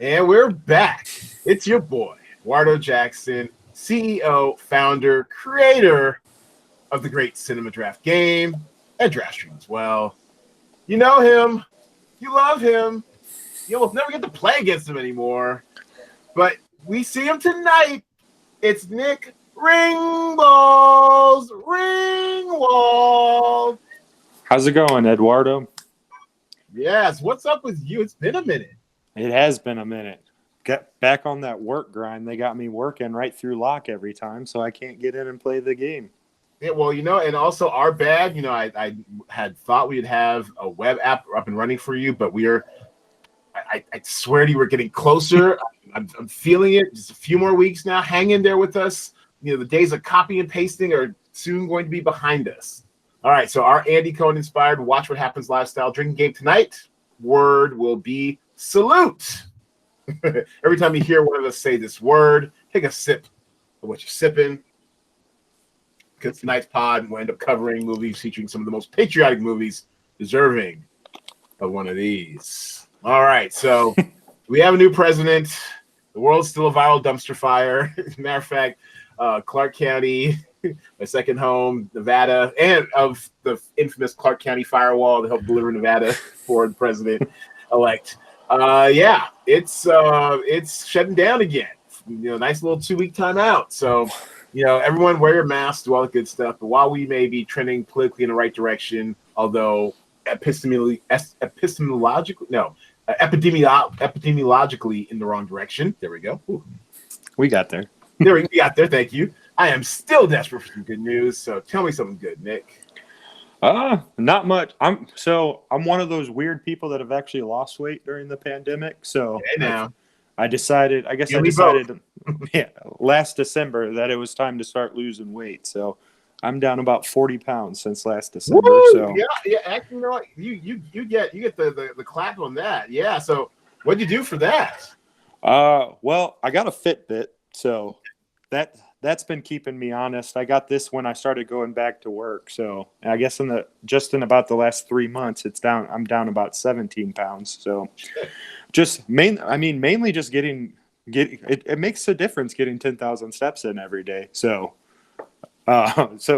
And we're back. It's your boy, Wardo Jackson, CEO, founder, creator of the great Cinema Draft game and DraftStream as well. You know him. You love him. You almost never get to play against him anymore. But we see him tonight. It's Nick Ringballs. Ringwald. How's it going, Eduardo? Yes. What's up with you? It's been a minute. It has been a minute. Get back on that work grind. They got me working right through lock every time, so I can't get in and play the game. Yeah, well, and also our bad. I had thought we'd have a web app up and running for you, but I swear to you, we're getting closer. I'm feeling it. Just a few more weeks now. Hang in there with us. The days of copy and pasting are soon going to be behind us. All right, so our Andy Cohen inspired Watch What Happens lifestyle drinking game tonight. Word will be salute. Every time you hear one of us say this word, take a sip of what you're sipping. Because tonight's pod will end up covering movies featuring some of the most patriotic movies deserving of one of these. All right, so we have a new president. The world's still a viral dumpster fire. Matter of fact, Clark County, my second home, Nevada, and of the infamous Clark County firewall to help deliver Nevada for the president-elect. It's shutting down again. Nice little 2-week timeout. So, everyone wear your masks, do all the good stuff. But while we may be trending politically in the right direction, although epidemiologically in the wrong direction. There we go. Ooh. We got there. We got there. Thank you. I am still desperate for some good news. So tell me something good, Nick. Not much. I'm one of those weird people that have actually lost weight during the pandemic. So I decided last December that it was time to start losing weight. So I'm down about 40 pounds since last December. Woo! So yeah. Actually, you know what? You get the clap on that. Yeah. So what'd you do for that? Well, I got a Fitbit, so that's been keeping me honest. I got this when I started going back to work. So I guess in about the last 3 months, I'm down about 17 pounds. So mainly just getting it makes a difference getting 10,000 steps in every day. So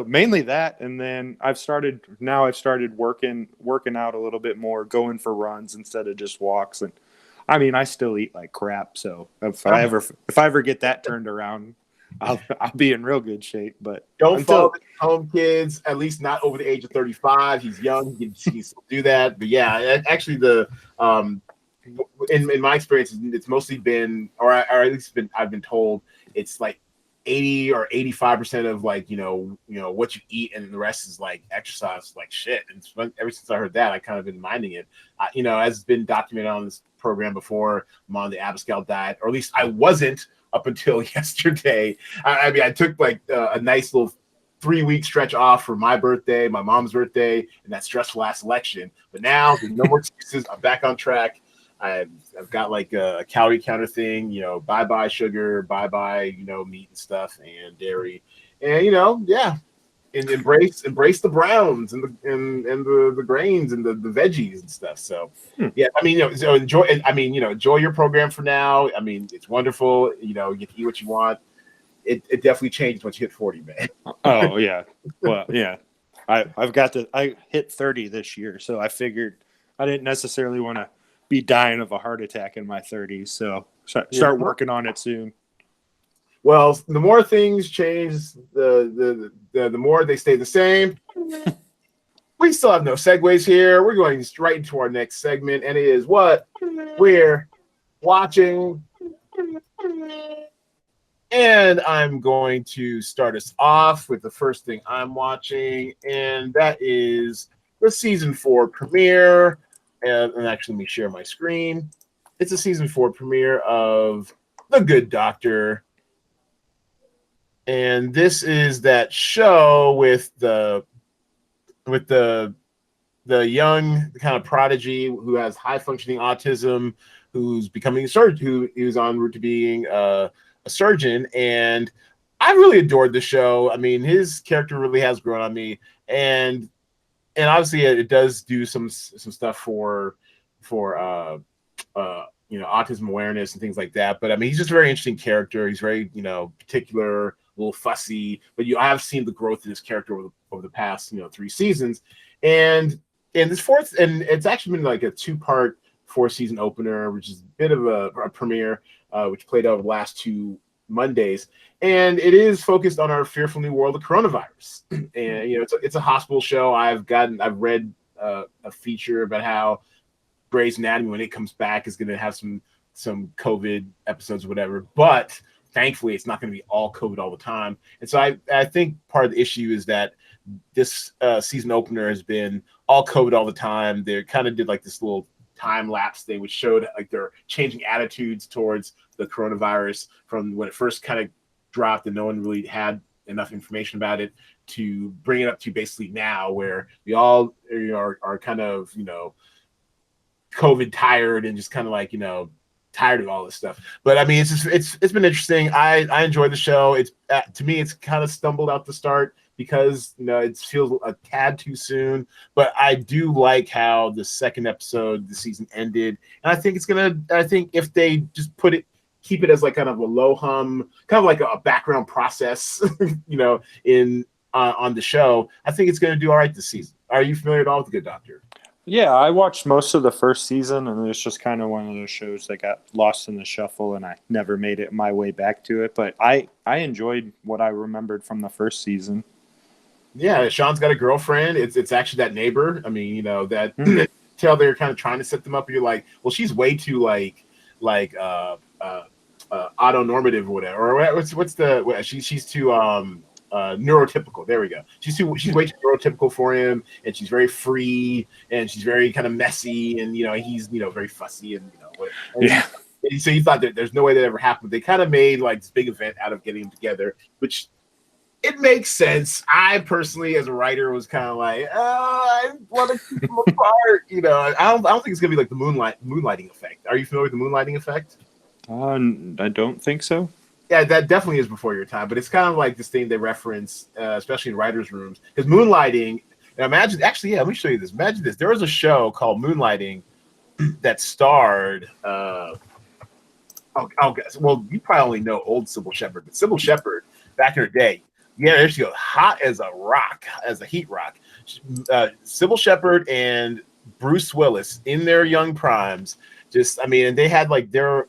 mainly that, and then I've started working out a little bit more, going for runs instead of just walks. And I still eat like crap. So if I ever get that turned around, I'll be in real good shape. But don't follow the home kids, at least not over the age of 35. He's young, he can still do that. But yeah, actually in my experience, it's mostly been, or at least I've been told it's like 80 or 85% of what you eat, and the rest is like exercise, like shit. And ever since I heard that, I kind of been minding it. As it's been documented on this program before, I'm on the Abascal diet, or at least I wasn't up until yesterday. I took like a nice little 3-week stretch off for my birthday, my mom's birthday, and that stressful last election. But now there's no more excuses. I'm back on track. I've got like a calorie counter thing, bye-bye sugar, bye-bye, meat and stuff and dairy. And, and embrace the browns and the grains and the veggies and stuff. So, so enjoy your program for now. It's wonderful. You get to eat what you want. It definitely changes once you hit 40, man. Oh, yeah. Well, yeah. I hit 30 this year, so I figured I didn't necessarily want to be dying of a heart attack in my 30s, so start working on it soon. Well, the more things change, the more they stay the same. We still have no segues here. We're going straight into our next segment, and it is what we're watching. And I'm going to start us off with the first thing I'm watching, and that is the season 4 premiere. And actually, let me share my screen. It's a season 4 premiere of The Good Doctor. And this is that show with the young kind of prodigy who has high functioning autism, who's becoming a surgeon, who's en route to being a surgeon. And I really adored the show. His character really has grown on me. And obviously it does do some stuff for autism awareness and things like that. But I mean, he's just a very interesting character. He's very, particular, a little fussy, but I have seen the growth of this character over the past, 3 seasons. And this fourth, and it's actually been like a 2-part 4-season opener, which is a bit of a premiere, which played out the last 2 Mondays. And it is focused on our fearful new world of coronavirus. And, it's a hospital show. I've read a feature about how Grey's Anatomy, when it comes back, is going to have some COVID episodes or whatever. But thankfully, it's not going to be all COVID all the time. And so I think part of the issue is that this season opener has been all COVID all the time. They kind of did like this little time lapse thing, which showed like their changing attitudes towards the coronavirus from when it first kind of dropped and no one really had enough information about it, to bring it up to basically now, where we all are kind of COVID tired and just kind of like tired of all this stuff. But I mean, it's been interesting. I enjoyed the show. It's to me, it's kind of stumbled out the start because it feels a tad too soon. But I do like how the second episode of the season ended, and I think if they just keep it as like kind of a low hum, kind of like a background process, in on the show, I think it's going to do all right this season. Are you familiar at all with The Good Doctor? Yeah, I watched most of the first season, and it's just kind of one of those shows that got lost in the shuffle, and I never made it my way back to it. But I enjoyed what I remembered from the first season. Yeah, Sean's got a girlfriend. It's actually that neighbor. I mean, that tell they're kind of trying to set them up, and you're like, well, she's way too like autonormative or whatever. Or she's too neurotypical. There we go. She's way too neurotypical for him, and she's very free, and she's very kind of messy, and he's very fussy, and yeah. So you thought that there's no way that ever happened. They kind of made like this big event out of getting them together, which it makes sense. I personally, as a writer, was kind of like, I want to keep them apart. I don't think it's gonna be like the moonlighting effect. Are you familiar with the moonlighting effect? I don't think so. Yeah, that definitely is before your time, but it's kind of like this thing they reference, especially in writers' rooms, because moonlighting. Imagine, actually, yeah, let me show you this. Imagine this: there was a show called Moonlighting that starred. Well, you probably only know old Sybil Shepherd, but Sybil Shepherd back in her day. Yeah, there she goes, hot as a rock, as a heat rock. Sybil Shepherd and Bruce Willis in their young primes. And they had like their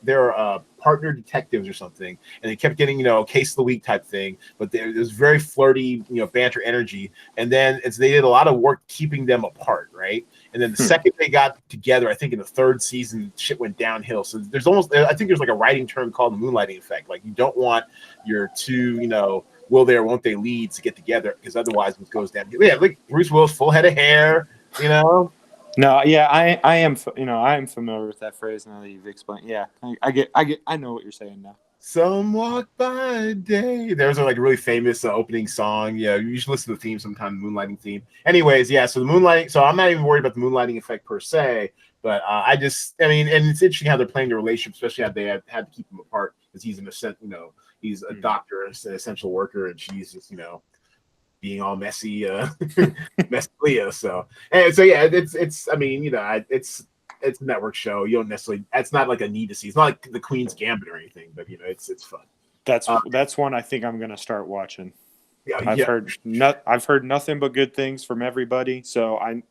partner detectives or something, and they kept getting case of the week type thing. But it was very flirty, banter energy. And then they did a lot of work keeping them apart, right? And then the second they got together, I think in the 3rd season, shit went downhill. So I think there's like a writing term called the moonlighting effect. Like you don't want your two, will they or won't they leads to get together, because otherwise it goes down. Yeah, like Bruce Willis, full head of hair, No, yeah, I am familiar with that phrase now that you've explained. Yeah, I know what you're saying now. Some walk by day. There's a like really famous opening song. Yeah, you should listen to the theme sometime, the moonlighting theme. Anyways, yeah, so the moonlighting. So I'm not even worried about the moonlighting effect per se, but and it's interesting how they're playing the relationship, especially how they had to keep them apart, because he's he's a doctor, an essential worker, and she's just being all messy, messy Leah. So yeah, it's it's a network show. You don't necessarily. It's not like a need to see. It's not like the Queen's Gambit or anything, but it's fun. That's one I think I'm gonna start watching. Yeah, I've heard nothing but good things from everybody, so I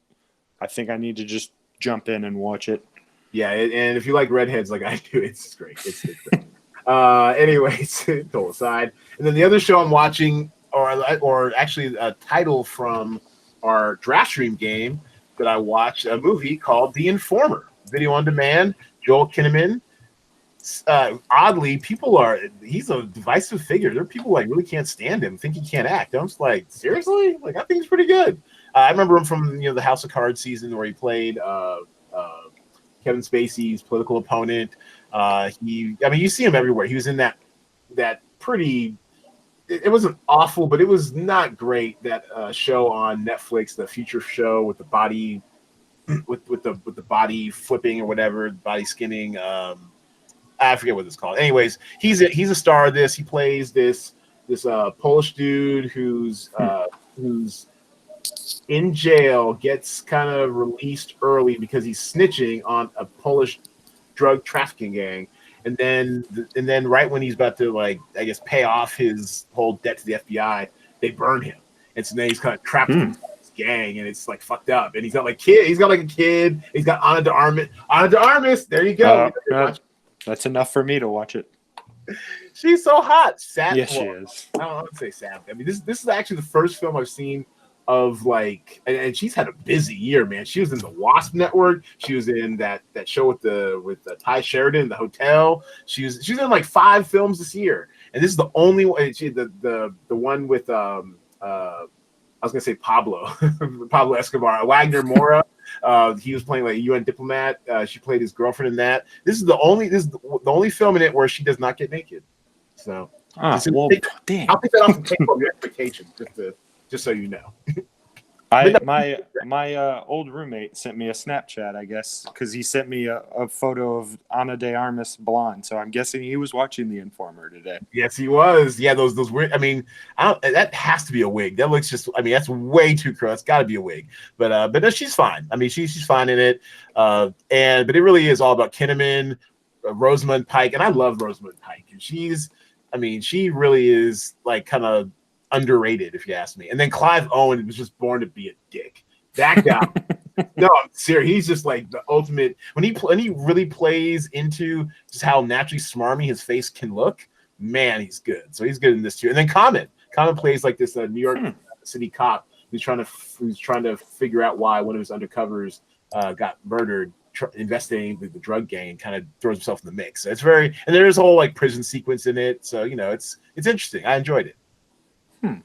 think I need to just jump in and watch it. Yeah, and if you like redheads like I do, it's great. It's great. Anyways, total aside, and then the other show I'm watching, or actually a title from our DraftStream game that I watched, a movie called The Informer, video on demand. Joel Kinnaman. Oddly, he's a divisive figure. There are people like really can't stand him, think he can't act. I'm just like, seriously? Like, I think he's pretty good. I remember him from the House of Cards season where he played Kevin Spacey's political opponent. You see him everywhere. He was in that pretty. It wasn't awful, but it was not great. That show on Netflix, the Future show with the body, with the body flipping or whatever, body skinning. I forget what it's called. Anyways, he's a star of this. He plays this Polish dude who's in jail, gets kind of released early because he's snitching on a Polish drug trafficking gang. And then right when he's about to, like, I guess, pay off his whole debt to the FBI, they burn him. And so then he's kind of trapped in this gang, and it's like fucked up. And he's got like a kid. He's got Ana de Armas. Ana de Armas. There you go. That's enough for me to watch it. She's so hot. Sad. Yes, she is. I don't want to say sad. I mean, this is actually the first film I've seen of, like, and she's had a busy year, man. She was in the Wasp Network. She was in that show with Ty Sheridan, The Hotel. She's in like 5 films this year, and this is the only one. The one with I was gonna say Pablo Escobar, Wagner Mora. He was playing like a UN diplomat. She played his girlfriend in that. This is the only film in it where she does not get naked. So damn. I'll take that off the table of your expectations, just so you know. My old roommate sent me a Snapchat, I guess, because he sent me a photo of Ana de Armas blonde. So I'm guessing he was watching The Informer today. Yes, he was. Yeah, those weird. I mean, that has to be a wig. That looks just. I mean, that's way too curly. It's got to be a wig. But no, she's fine. I mean, she's fine in it. But it really is all about Kinnaman, Rosamund Pike, and I love Rosamund Pike, and she really is like kind of underrated, if you ask me. And then Clive Owen was just born to be a dick. That guy. No, I'm serious. He's just like the ultimate. When he really plays into just how naturally smarmy his face can look, man, he's good. So he's good in this too. And then Common plays like this New York City cop who's trying to figure out why one of his undercovers got murdered, investigating the drug gang, kind of throws himself in the mix. So it's and there's a whole like prison sequence in it. So it's interesting. I enjoyed it. And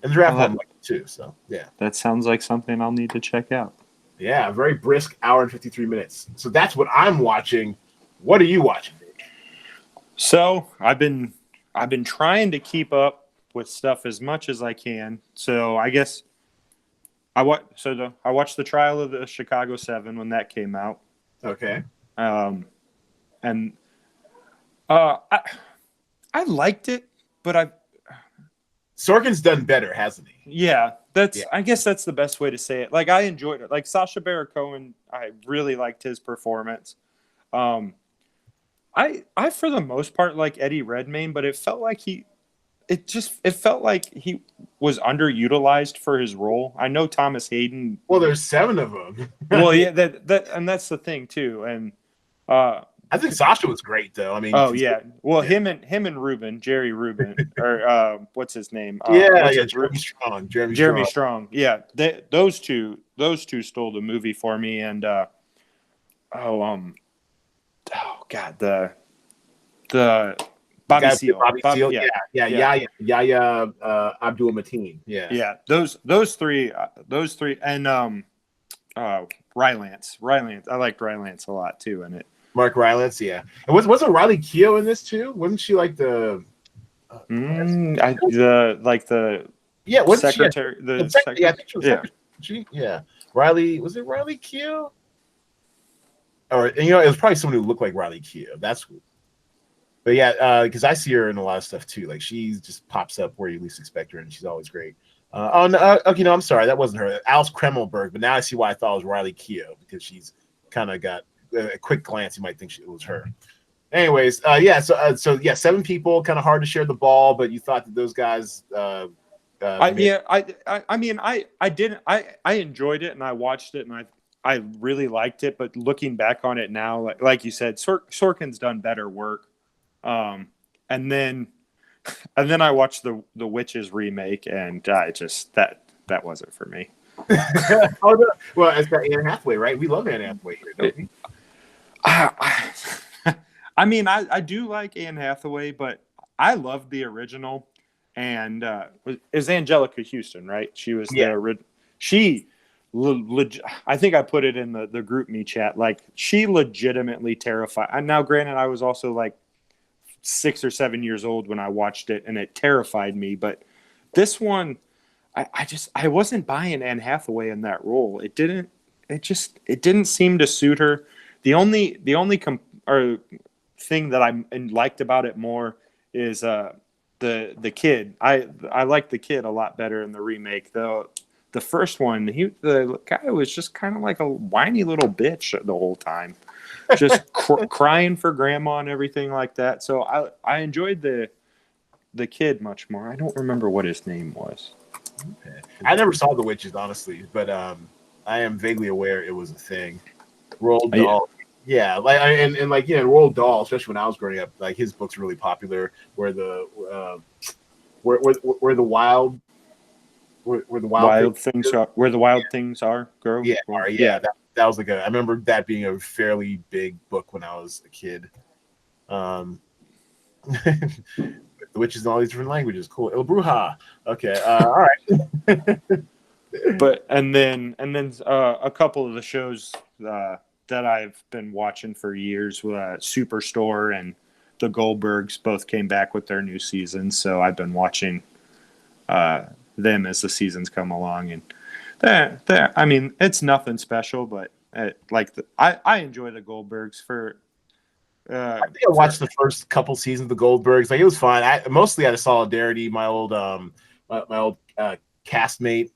the draft one too. So yeah, that sounds like something I'll need to check out. Yeah, very brisk hour and 53 minutes. So that's what I'm watching. What are you watching, Dave? So I've been trying to keep up with stuff as much as I can. So I guess I watched the trial of the Chicago 7 when that came out. Okay. And I liked it, but Sorkin's done better, hasn't he? Yeah, I guess that's the best way to say it. Like, I enjoyed it. Like, Sacha Baron Cohen, I really liked his performance. I for the most part like Eddie Redmayne, but it felt like he was underutilized for his role. I know Thomas Hayden. Well, there's 7 of them. Well, yeah, and that's the thing too. And I think Sasha was great, though. I mean, well, him and Rubin, Jerry Rubin, or what's his name? Jeremy Strong. Yeah, those two stole the movie for me. And the Bobby Seale. Yahya Abdul Mateen. Yeah. Those three, and Rylance. I liked Rylance a lot too in it. Mark Rylance, yeah. And wasn't Riley Keough in this too? Wasn't she like the secretary? I think she was secretary. Yeah. Riley, was it Riley Keough? Or it was probably someone who looked like Riley Keough. But yeah, because I see her in a lot of stuff too. Like, she just pops up where you least expect her, and she's always great. I'm sorry, that wasn't her. Alice Kremmelberg. But now I see why I thought it was Riley Keough, because she's kind of got a quick glance, you might think it was her. Anyways, so 7 people, kind of hard to share the ball, but you thought that those guys. I enjoyed it and I watched it and I really liked it. But looking back on it now, like you said, Sorkin's done better work. And then I watched the Witches remake, and I just that wasn't for me. Well, it's got Anne Hathaway, right? We love Anne Hathaway here, don't we? I mean, I do like Anne Hathaway, but I love the original. And it was Angelica Houston, right? She was I think I put it in the group me chat. Like, she legitimately terrified. And now, granted, I was also like 6 or 7 years old when I watched it, and it terrified me. But this one, I wasn't buying Anne Hathaway in that role. It didn't seem to suit her. The only thing that I liked about it more is the kid. I liked the kid a lot better in the remake, though. The first one, the guy was just kind of like a whiny little bitch the whole time. just crying for grandma and everything like that. So I enjoyed the kid much more. I don't remember what his name was. Okay. I never saw The Witches, honestly, but I am vaguely aware it was a thing. Roald Dahl. Yeah, like and like Roald Dahl, especially when I was growing up, like his books were really popular. Where the where the wild things are, where the wild things are, grow. Yeah, that was like I remember that being a fairly big book when I was a kid. The Witches in all these different languages. Cool. Il Bruja. Okay. All right. But and then a couple of the shows that I've been watching for years, Superstore and the Goldbergs both came back with their new seasons, so I've been watching them as the seasons come along, and they're I mean, it's nothing special, but I enjoy the Goldbergs for. I think I watched the first couple seasons of the Goldbergs. Like it was fun. I mostly out of solidarity. My old castmate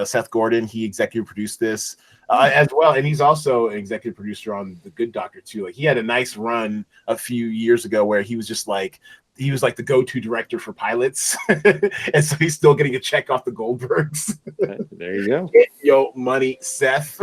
Seth Gordon, he executive produced this as well, and he's also an executive producer on The Good Doctor too. Like he had a nice run a few years ago where he was just like the go-to director for pilots, and so he's still getting a check off the Goldbergs. There you go. Yo, money, Seth.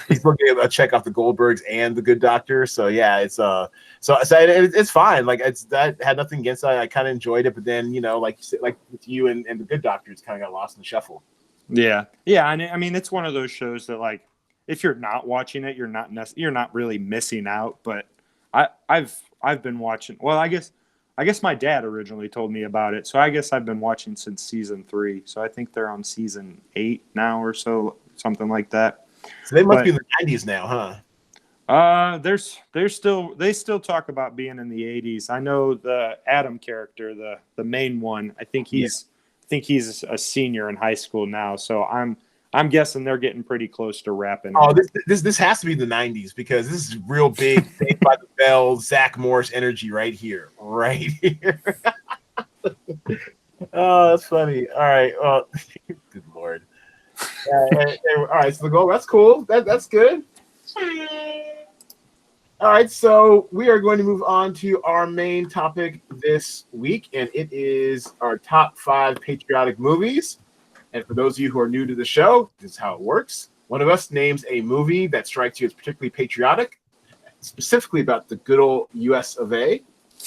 He's still getting a check off the Goldbergs and the Good Doctor. So yeah, it's it's fine. Like that had nothing against it. I kind of enjoyed it, but then like you said, like with you and the Good Doctor, it's kind of got lost in the shuffle. Yeah, and I mean it's one of those shows that like if you're not watching it, you're not really missing out. But I've been watching. Well, I guess my dad originally told me about it, so I guess I've been watching since season 3. So I think they're on season 8 now or so, something like that. So they must be in the 90s now, huh? They still talk about being in the 80s. I know the Adam character, the main one. I think he's a senior in high school now. So I'm guessing they're getting pretty close to wrapping. Oh, this has to be the 90s because this is real big Saved by the Bell, Zach Morris energy right here. Oh, that's funny. All right. Well, good Lord. All right. So the goal, that's cool. That's good. All right. So we are going to move on to our main topic this week, and it is our top 5 patriotic movies. And for those of you who are new to the show, this is how it works. One of us names a movie that strikes you as particularly patriotic, specifically about the good old U.S. of A.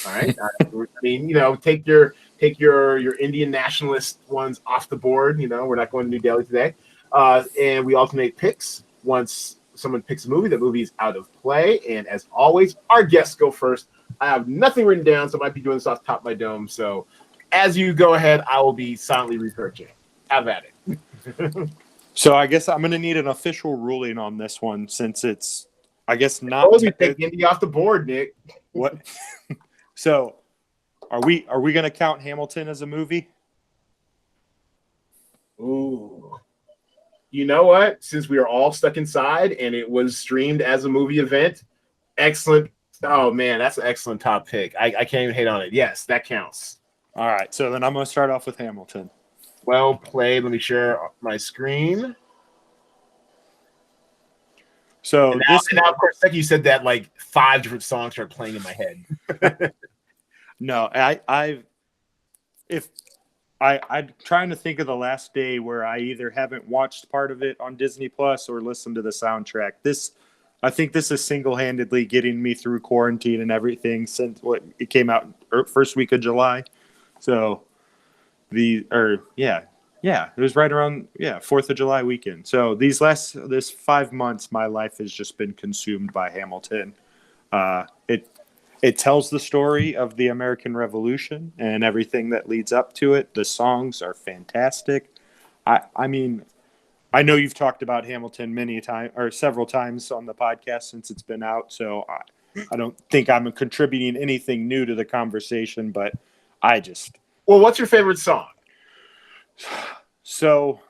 All right. I mean, take your Indian nationalist ones off the board. We're not going to New Delhi today. And we alternate picks. Once someone picks a movie, the movie is out of play. And as always, our guests go first. I have nothing written down, so I might be doing this off the top of my dome. So as you go ahead, I will be silently researching. Have at it. So I guess I'm going to need an official ruling on this one since it's, I guess, not. You take Indy off the board, Nick. What? So, are we going to count Hamilton as a movie? Ooh. You know what? Since we are all stuck inside and it was streamed as a movie event, excellent. Oh man, that's an excellent top pick. I can't even hate on it. Yes, that counts. All right, so then I'm going to start off with Hamilton. Well played. Let me share my screen. So now, of course, like you said, that like 5 different songs start playing in my head. No, I'm trying to think of the last day where I either haven't watched part of it on Disney Plus or listened to the soundtrack. I think this is single-handedly getting me through quarantine and everything since it came out first week of July. So it was right around 4th of July weekend. So this 5 months, my life has just been consumed by Hamilton. It tells the story of the American Revolution and everything that leads up to it. The songs are fantastic. I mean, I know you've talked about Hamilton several times on the podcast since it's been out. So I don't think I'm contributing anything new to the conversation, but Well, what's your favorite song? So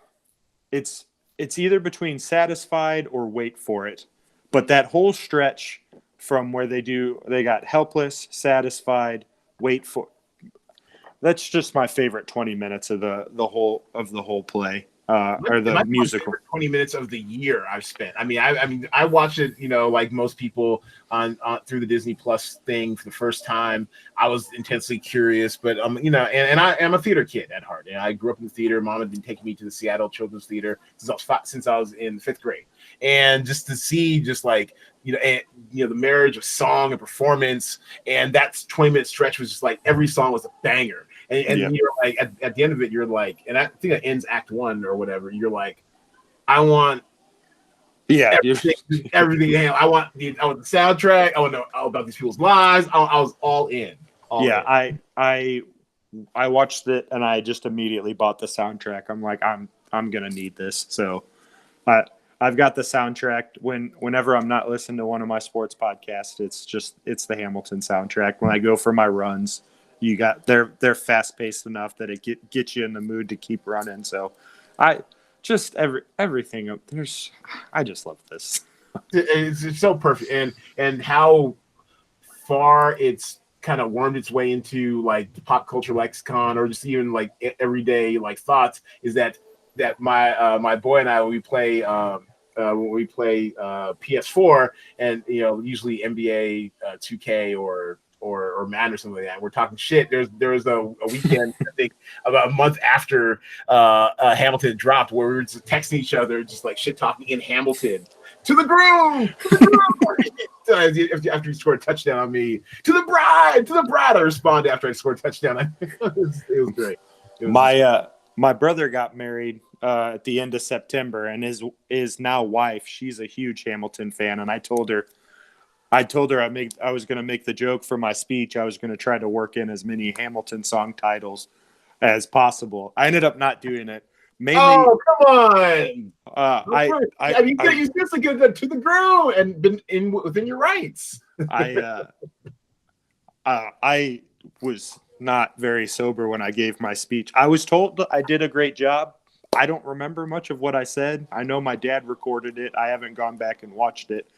it's either between Satisfied or Wait for It. But that whole stretch from where they got Helpless, Satisfied, Wait for, that's just my favorite 20 minutes of the whole play. or the musical. 20 minutes of the year I've spent. I mean, I watched it, like most people on through the Disney Plus thing for the first time. I was intensely curious, but and I am a theater kid at heart. And I grew up in the theater. Mom had been taking me to the Seattle Children's Theater since I was in 5th grade, and just to see the marriage of song and performance, and that 20-minute stretch was just like every song was a banger. And you're like, at the end of it, you're like, and I think it ends Act 1 or whatever. You're like, I want everything. I want the soundtrack. I want to know all about these people's lives. I was all in. I watched it and I just immediately bought the soundtrack. I'm like, I'm gonna need this. So I've got the soundtrack. Whenever I'm not listening to one of my sports podcasts, it's the Hamilton soundtrack. When I go for my runs, they're fast paced enough that it gets you in the mood to keep running. So everything up there's. I just love this. It's so perfect, and how far it's kind of wormed its way into like the pop culture lexicon, or just even like everyday like thoughts. Is that my boy and I, when we play PS4, and usually NBA 2K or Madden or something like that. We're talking shit. There was a weekend, I think, about a month after Hamilton dropped, where we were just texting each other, just like shit talking in Hamilton. To the groom! After he scored a touchdown on me. To the bride! I responded after I scored a touchdown. It was great. My brother got married at the end of September, and his now wife, she's a huge Hamilton fan, and I told her I was going to make the joke for my speech. I was going to try to work in as many Hamilton song titles as possible. I ended up not doing it. Mainly, oh, come on! You just to give that to the groom and been within your rights. I was not very sober when I gave my speech. I was told I did a great job. I don't remember much of what I said. I know my dad recorded it. I haven't gone back and watched it,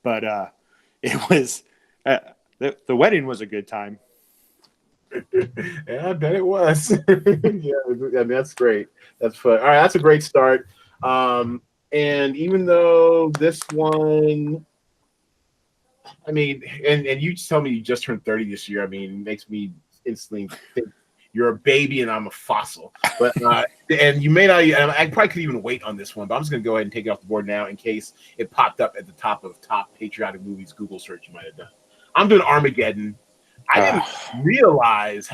but it was the wedding was a good time. Yeah, I bet it was. Yeah, I mean, that's great. That's fun. All right, that's a great start. And even though this one, I mean, and you tell me you just turned 30 this year. I mean, it makes me instantly think you're a baby and I'm a fossil. But and you may not. I probably could even wait on this one, but I'm just gonna go ahead and take it off the board now in case it popped up at the top of top patriotic movies Google search you might have done. I'm doing Armageddon. I didn't realize.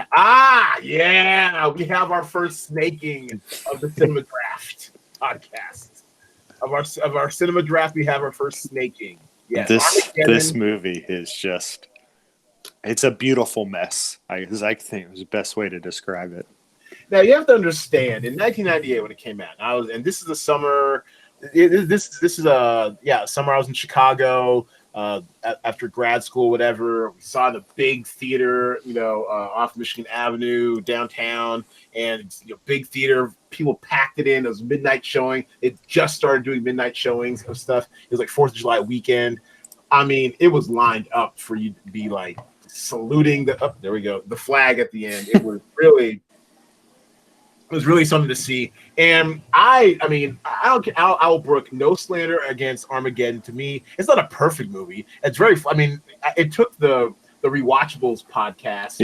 We have our first snaking of the Cinema Draft podcast. Of our Cinema Draft, we have our first snaking. Yes, this movie is just. It's a beautiful mess. I think it was the best way to describe it. Now you have to understand, in 1998 when it came out, this is the summer. This is summer. I was in Chicago after grad school, whatever. We saw the big theater, off Michigan Avenue downtown, and big theater. People packed it in. It was midnight showing. It just started doing midnight showings of stuff. It was like 4th of July weekend. I mean, it was lined up for you to be like saluting the flag at the end. It was really something to see. And I will brook no slander against Armageddon. To me, it's not a perfect movie. It's very, it took the Rewatchables podcast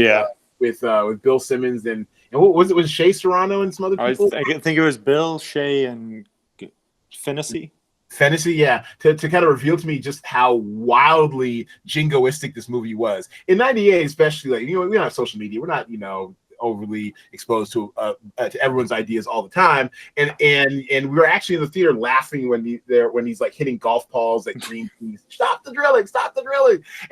with Bill Simmons and what was it? Was Shea Serrano and some other people? I think it was Bill, Shea, and Fennessy. Yeah, to kind of reveal to me just how wildly jingoistic this movie was. In 98, especially, we don't have social media. We're not, overly exposed to everyone's ideas all the time. And we were actually in the theater laughing when he's like hitting golf balls at green peas. Stop the drilling.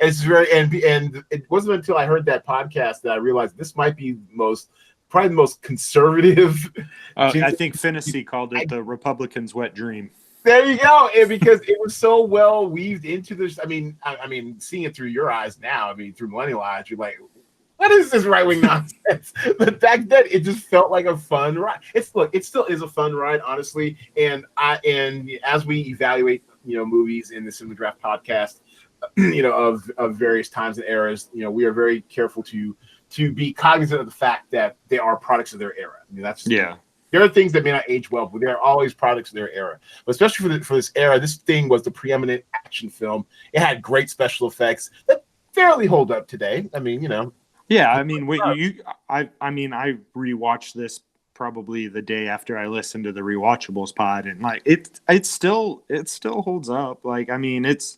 And it's and it wasn't until I heard that podcast that I realized this might be probably the most conservative. I think Fennessy called it the Republicans' wet dream. There you go. And because it was so well weaved into this, I mean, seeing it through your eyes now, through millennial eyes, you're like, what is this right-wing nonsense? But back then, it just felt like a fun ride. It still is a fun ride, honestly. And as we evaluate, movies in the Cinema Draft podcast, of various times and eras, we are very careful to be cognizant of the fact that they are products of their era. That's just there are things that may not age well, but they're always products of their era. But especially for this era, this thing was the preeminent action film. It had great special effects that fairly hold up today. I mean, Yeah, I mean, I rewatched this probably the day after I listened to the Rewatchables pod, and like it still holds up. Like, I mean, it's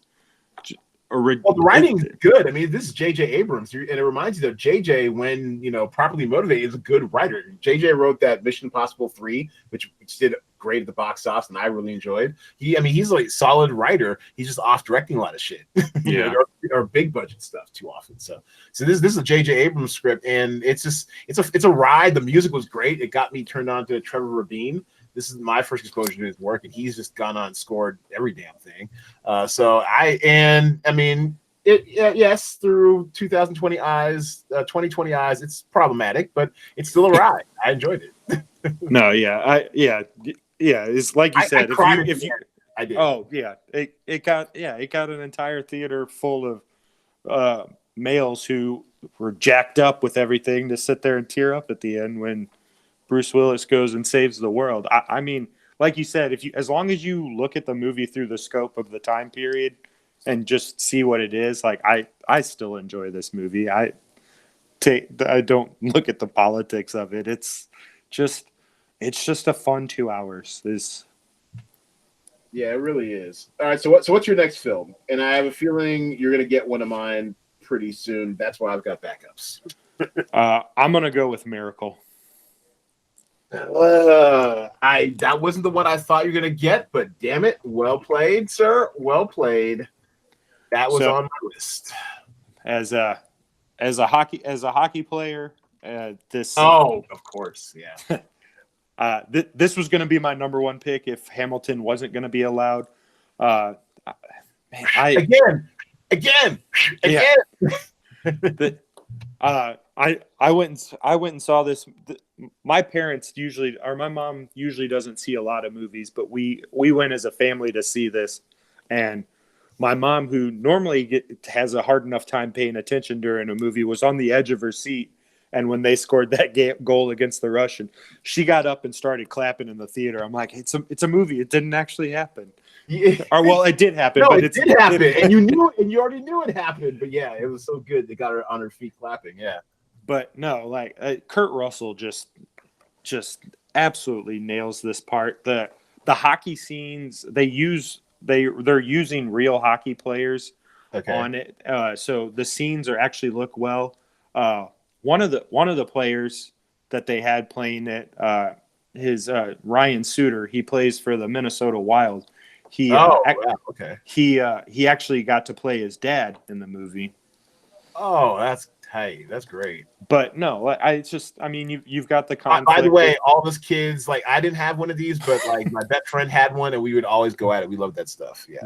well, the writing is good. I mean, this is J.J. Abrams, and it reminds you that J.J., when properly motivated, is a good writer. J.J. wrote that Mission Impossible 3, which did great at the box office, and I really enjoyed. He's like a solid writer. He's just off directing a lot of shit, yeah, or big budget stuff too often. So this is a J.J. Abrams script, and it's a ride. The music was great. It got me turned on to Trevor Rabin. This is my first exposure to his work, and he's just gone on and scored every damn thing. Yes, through 2020 eyes, it's problematic, but it's still a ride. I enjoyed it. No, yeah, it's like you said. I did. Oh yeah, it got an entire theater full of males who were jacked up with everything to sit there and tear up at the end when Bruce Willis goes and saves the world. I mean, like you said, as long as you look at the movie through the scope of the time period and just see what it is, like I still enjoy this movie. I don't look at the politics of it. It's just a fun 2 hours. Yeah, it really is. All right, so what's your next film? And I have a feeling you're gonna get one of mine pretty soon. That's why I've got backups. I'm gonna go with Miracle. That wasn't the one I thought you were gonna get, but damn it, well played, sir. Well played. That was on my list. As a hockey player, this. Oh, of course, yeah. This was going to be my number one pick if Hamilton wasn't going to be allowed. Again. Yeah. I went and saw this. My parents my mom usually doesn't see a lot of movies, but we went as a family to see this, and my mom, who normally has a hard enough time paying attention during a movie, was on the edge of her seat. And when they scored that goal against the Russian, she got up and started clapping in the theater. I'm like, it's a movie. It didn't actually happen. Yeah. Or well, it did happen. No, but it did happen, and you already knew it happened. But yeah, it was so good. They got her on her feet clapping. Yeah. But no, like Kurt Russell just absolutely nails this part. The hockey scenes they're using real hockey players on it, so the scenes look well. One of the players that they had playing it, his Ryan Suter, he plays for the Minnesota Wild. He actually got to play his dad in the movie. Oh, that's tight. That's great. But no, you've got the conflict. By the way, all those kids, like, I didn't have one of these, but like my best friend had one, and we would always go at it. We loved that stuff. Yeah.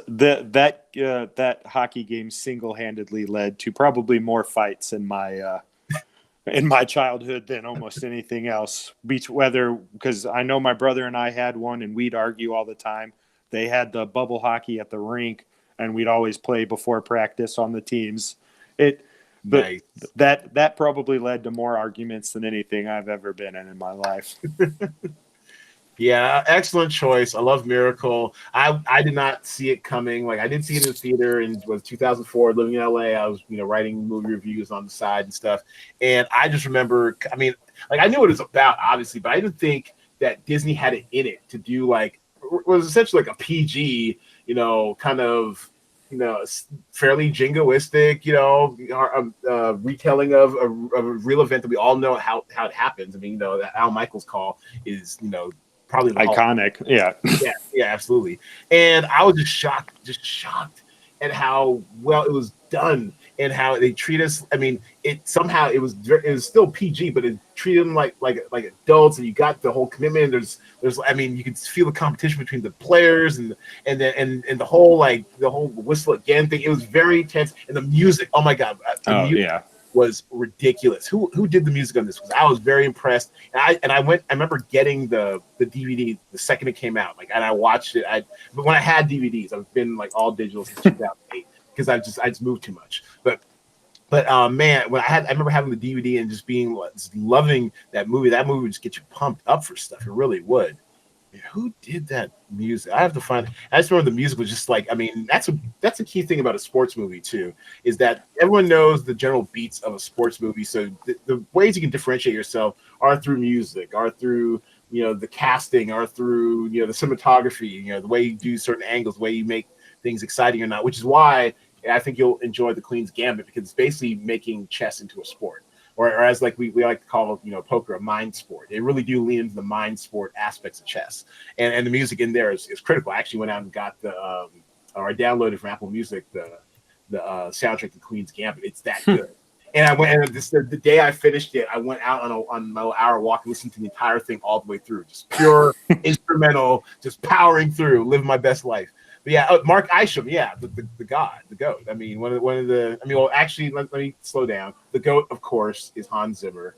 That hockey game single-handedly led to probably more fights in my childhood than almost anything else. Because I know my brother and I had one, and we'd argue all the time. They had the bubble hockey at the rink, and we'd always play before practice on the teams. Nice. That probably led to more arguments than anything I've ever been in my life. Yeah, excellent choice. I love Miracle. I did not see it coming. Like, I didn't see it in the theater, and it was 2004. Living in LA, I was writing movie reviews on the side and stuff. And I just remember, I mean, like, I knew what it was about, obviously, but I didn't think that Disney had it in it to do like it was essentially like a PG, kind of. Fairly jingoistic, retelling of a real event that we all know how it happens. I mean, that Al Michaels call is, probably iconic. Yeah, absolutely. And I was just shocked at how well it was done and how they treat us. I mean, it was still PG, but it treated them like adults, and you got the whole commitment. There's I mean, you could feel the competition between the players and the whole whistle again thing. It was very tense, and the music. Oh my god, was ridiculous. Who did the music on this? Because I was very impressed, and I remember getting the DVD the second it came out, and I watched it. But when I had DVDs, I've been all digital since 2008 because I just moved too much. But But man, I remember having the DVD and just loving that movie. That movie would just get you pumped up for stuff. It really would. Who did that music? I have to find. I just remember the music was just like. I mean, that's a key thing about a sports movie too, is that everyone knows the general beats of a sports movie. So the ways you can differentiate yourself are through music, are through the casting, are through the cinematography, the way you do certain angles, the way you make things exciting or not. Which is why I think you'll enjoy the Queen's Gambit, because it's basically making chess into a sport. Or as like we like to call poker, a mind sport. They really do lean into the mind sport aspects of chess, and the music in there is critical. I actually went out and got or I downloaded from Apple Music the soundtrack to Queen's Gambit. It's that good. And I went, and the day I finished it, I went out on my hour walk and listened to the entire thing all the way through, just pure instrumental, just powering through, living my best life. But yeah, Mark Isham, yeah, the god, the goat. I mean, one of the. I mean, well, actually, let me slow down. The goat, of course, is Hans Zimmer.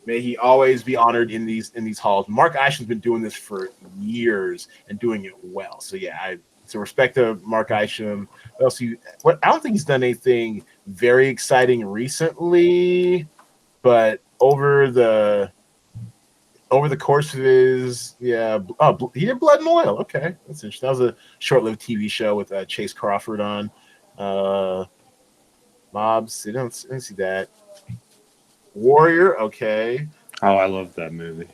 May he always be honored in these halls. Mark Isham's been doing this for years and doing it well. So yeah, so respect to Mark Isham. What else? I don't think he's done anything very exciting recently, but over the course of his, he did Blood and Oil. Okay, that's interesting. That was a short-lived TV show with Chase Crawford on. Mobs, I don't see that. Warrior, okay. Oh, I love that movie.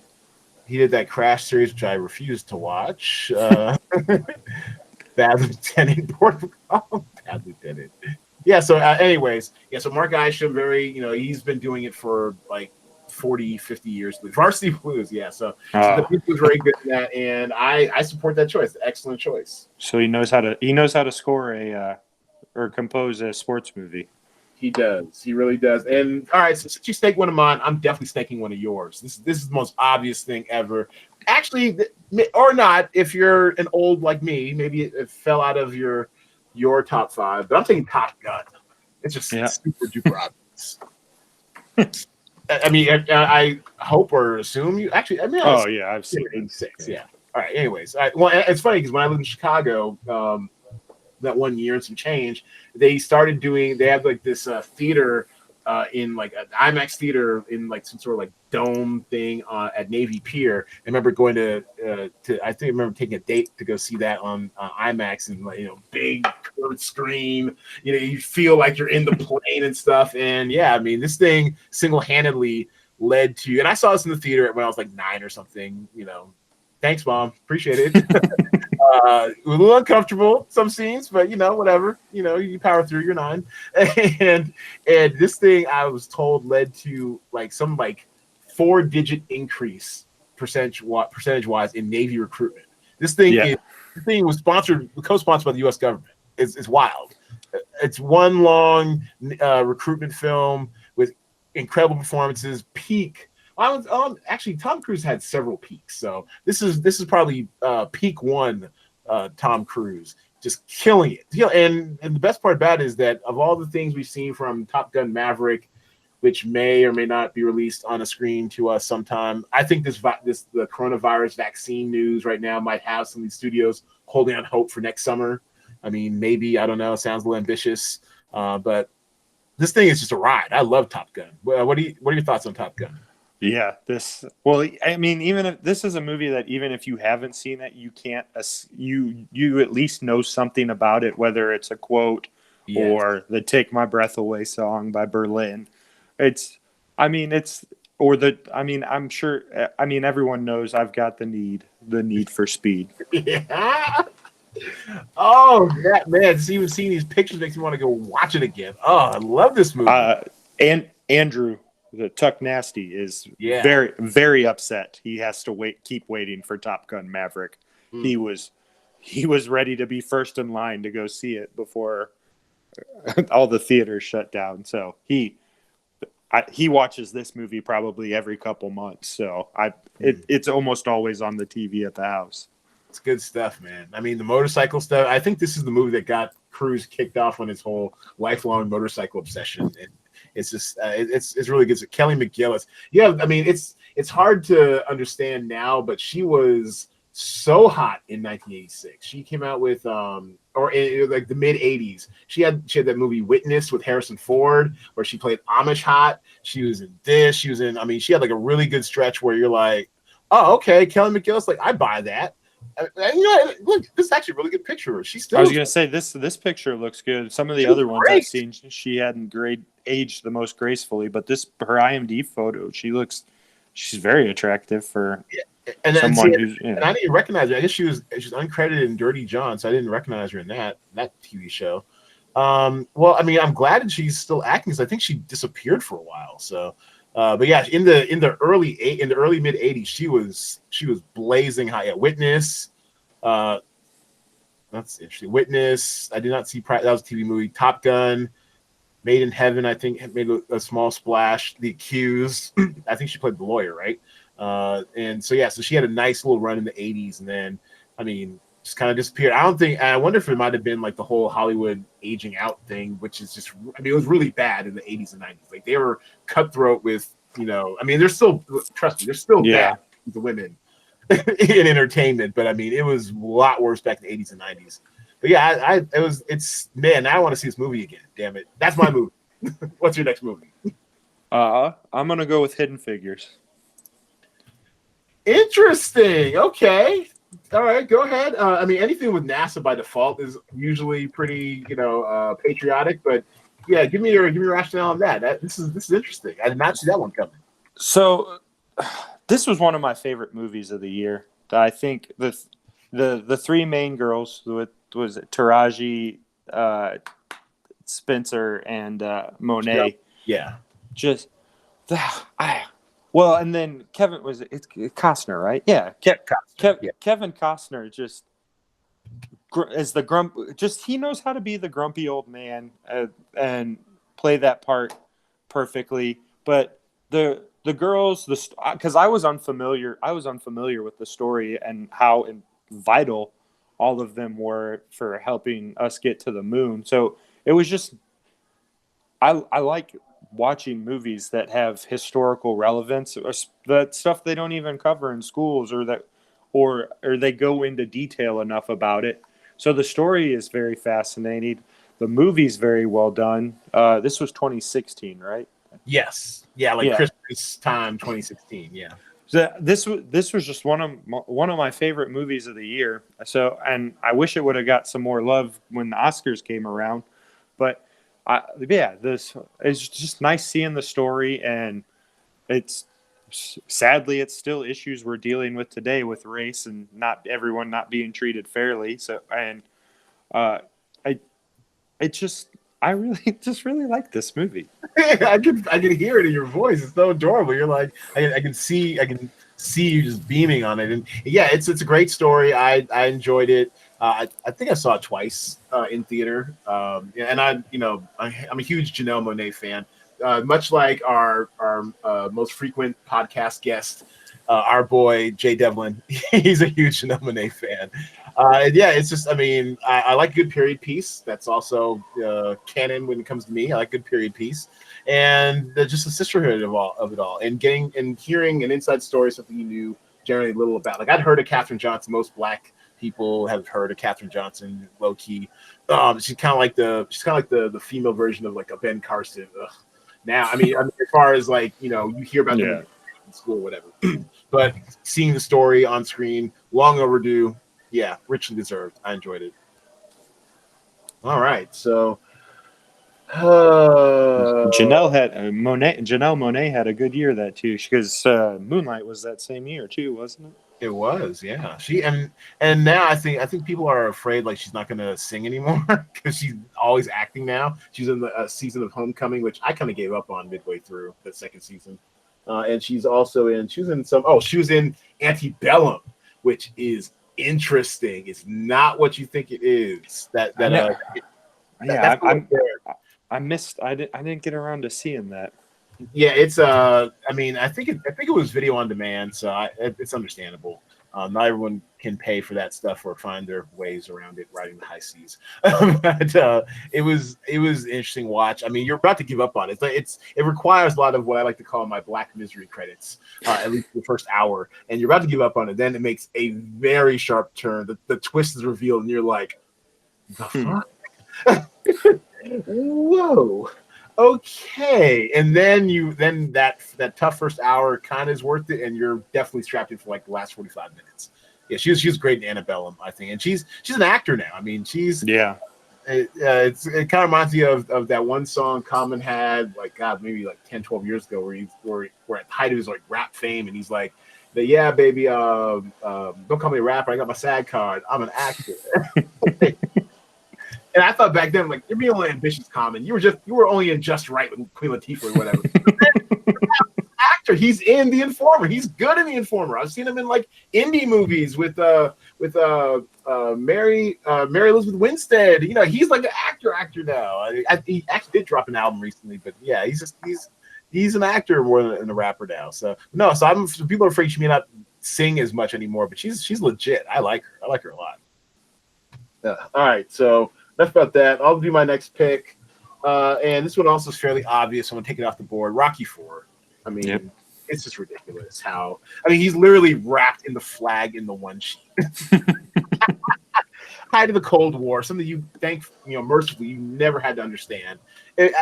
He did that Crash series, which I refused to watch. Bad Lieutenant, Bad Lieutenant. Yeah. So, anyways, so Mark Isham, he's been doing it for like 40, 50 years. Varsity Blues, yeah. So the people was very good at that, and I support that choice. Excellent choice. So he knows how to score or compose a sports movie. He does. He really does. And all right, so since you snake one of mine, I'm definitely snaking one of yours. This is the most obvious thing ever. Actually, or not, if you're an old like me, maybe it fell out of your top five. But I'm taking Top Gun. It's just super duper obvious. I mean, I hope or assume you actually. I mean, I've seen 86. Yeah. All right. Anyways, well, it's funny because when I lived in Chicago, that 1 year and some change, they started doing. They had like this theater in like an IMAX theater in like some sort of like dome thing at Navy Pier. I remember going to I remember taking a date to go see that on IMAX and like big curved screen. You feel like you're in the plane and stuff. And yeah, I mean this thing single-handedly led to. And I saw this in the theater when I was like 9 or something. Thanks, Mom. Appreciate it. A little uncomfortable some scenes, but whatever. You power through. You're 9, and this thing I was told led to like some 4-digit increase percentage wise in Navy recruitment. This thing was co-sponsored by the U.S. government. It's wild. It's one long recruitment film with incredible performances. Peak. Actually, Tom Cruise had several peaks, so this is probably peak one. Tom Cruise just killing it. And the best part about it is that of all the things we've seen from Top Gun Maverick, which may or may not be released on a screen to us sometime, I think the coronavirus vaccine news right now might have some of these studios holding on hope for next summer. I mean, maybe, I don't know. It sounds a little ambitious, but this thing is just a ride. I love Top Gun. What are your thoughts on Top Gun? Yeah, even if this is a movie that even if you haven't seen it, you can't you at least know something about it, whether it's a quote or the "Take My Breath Away" song by Berlin. I'm sure. Everyone knows I've got the need for speed. Yeah. Oh, yeah, man! Just even seeing these pictures makes me want to go watch it again. Oh, I love this movie. And Andrew, the Tuck Nasty, is very, very upset. He has to keep waiting for Top Gun Maverick. He was ready to be first in line to go see it before all the theaters shut down. So he watches this movie probably every couple months. So it's almost always on the TV at the house. It's good stuff, man. I mean, the motorcycle stuff. I think this is the movie that got Cruise kicked off on his whole lifelong motorcycle obsession, and it's just it's really good. So Kelly McGillis, I mean, it's hard to understand now, but she was so hot in 1986. She came out with like the mid 80s. She had that movie Witness with Harrison Ford where she played Amish hot. She was in this. She was in. I mean, she had like a really good stretch where you're like, oh, okay, Kelly McGillis. Like, I buy that. And, you know, look, this is actually a really good picture. She's still. I was gonna say this picture looks good. Some of the other ones I've seen, she hadn't aged the most gracefully, but her IMDb photo, she's very attractive for someone who's. Yeah. And I didn't recognize her. I guess she's uncredited in Dirty John, so I didn't recognize her in that TV show. Well, I mean, I'm glad that she's still acting because I think she disappeared for a while. So. But yeah, in the early mid 80s, she was blazing high. Yeah, Witness, that's interesting. Witness, I did not see. That was a TV movie. Top Gun, Made in Heaven, I think made a small splash. The Accused, I think she played the lawyer, right? And so yeah, so she had a nice little run in the 80s, and then I mean, just kind of disappeared. I wonder if it might have been like the whole Hollywood aging out thing, which is just, I mean, it was really bad in the 80s and 90s. Like they were cutthroat with, you know, I mean, they're still, trust me, they're still bad with the women in entertainment, but I mean, it was a lot worse back in the 80s and 90s. But yeah, man, now I want to see this movie again. Damn it. That's my movie. What's your next movie? I'm going to go with Hidden Figures. Interesting. Okay. All right, go ahead. I mean, anything with NASA by default is usually pretty, patriotic. But yeah, give me your rationale on that. This is interesting. I did not see that one coming. So, this was one of my favorite movies of the year. I think the three main girls was Taraji, Spencer, and Monet. Yeah. Just Well, and then Kevin it's Costner, right? Yeah, Kevin Costner just is the grump. Just he knows how to be the grumpy old man and play that part perfectly. But the girls, because I was unfamiliar with the story and how vital all of them were for helping us get to the moon. So it was just I like watching movies that have historical relevance, or that stuff they don't even cover in schools, or they go into detail enough about it. So the story is very fascinating. The movie's very well done. This was 2016, right? Yes. Yeah, Christmas time 2016. Yeah. So this was just one of my favorite movies of the year. So, and I wish it would have got some more love when the Oscars came around, but this is just nice seeing the story, and it's still issues we're dealing with today with race and not everyone not being treated fairly. So, and I really just really like this movie. I can hear it in your voice. It's so adorable. You're like, I can see you just beaming on it, and yeah, it's a great story. I enjoyed it. I think I saw it twice in theater, and I'm a huge Janelle Monáe fan. Much like our most frequent podcast guest, our boy Jay Devlin, he's a huge Janelle Monáe fan. Yeah, it's just, I mean, I like good period piece. That's also canon when it comes to me. I like good period piece, and just the sisterhood of it all, and hearing an inside story, something you knew generally little about. Like I'd heard of Katherine Johnson. Most Black people have heard of Katherine Johnson, low key. She's kind of like the female version of like a Ben Carson. Now, I mean, as far as like, you hear about them in school, whatever. But seeing the story on screen, long overdue. Yeah, richly deserved. I enjoyed it. All right, so Janelle Monáe had a good year that too, because Moonlight was that same year too, wasn't it? It was, yeah. She and now I think people are afraid like she's not gonna sing anymore because she's always acting now. She's in the season of Homecoming, which I kind of gave up on midway through the second season. And she was in Antebellum, which is interesting. It's not what you think it is. I didn't get around to seeing that. Yeah, it's I mean, I think it was video on demand, so it's understandable. Not everyone can pay for that stuff or find their ways around it riding the high seas. But it was an interesting watch. I mean, you're about to give up on it. It requires a lot of what I like to call my black misery credits, at least the first hour, and you're about to give up on it. Then it makes a very sharp turn. The twist is revealed, and you're like, the fuck? Whoa. Okay, and then that tough first hour kind of is worth it, and you're definitely strapped in for like the last 45 minutes. Yeah, she was great in Antebellum, I think, and she's an actor now. I mean, it kind of reminds me of that one song Common had, like, God, maybe like 10, 12 years ago, where at the height of his like rap fame, and he's like, yeah, baby, don't call me a rapper, I got my SAG card, I'm an actor. And I thought back then, like, you're being only ambitious, Common. You were only in Just Right with Queen Latifah or whatever. Actor, he's in The Informer. He's good in The Informer. I've seen him in like indie movies with Mary Elizabeth Winstead. You know, he's like an actor now. He actually did drop an album recently, but yeah, he's an actor more than a rapper now. So people are afraid she may not sing as much anymore, but she's legit. I like her. I like her a lot. All right, so enough about that. I'll do my next pick. And this one also is fairly obvious. I'm going to take it off the board. Rocky IV. I mean, It's just ridiculous how... I mean, he's literally wrapped in the flag in the one sheet. Height of the Cold War, something you mercifully you never had to understand.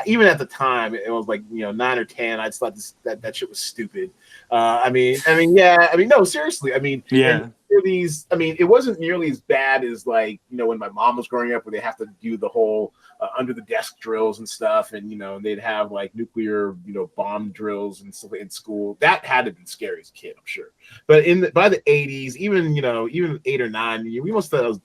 Even at the time, it was like 9 or 10. I just thought that shit was stupid. No, seriously. I mean, yeah. It wasn't nearly as bad as like when my mom was growing up, where they have to do the whole under the desk drills and stuff, and they'd have like nuclear bomb drills and stuff in school. That had to be scary as a kid, I'm sure. But by the 80s, even 8 or 9, we must thought it was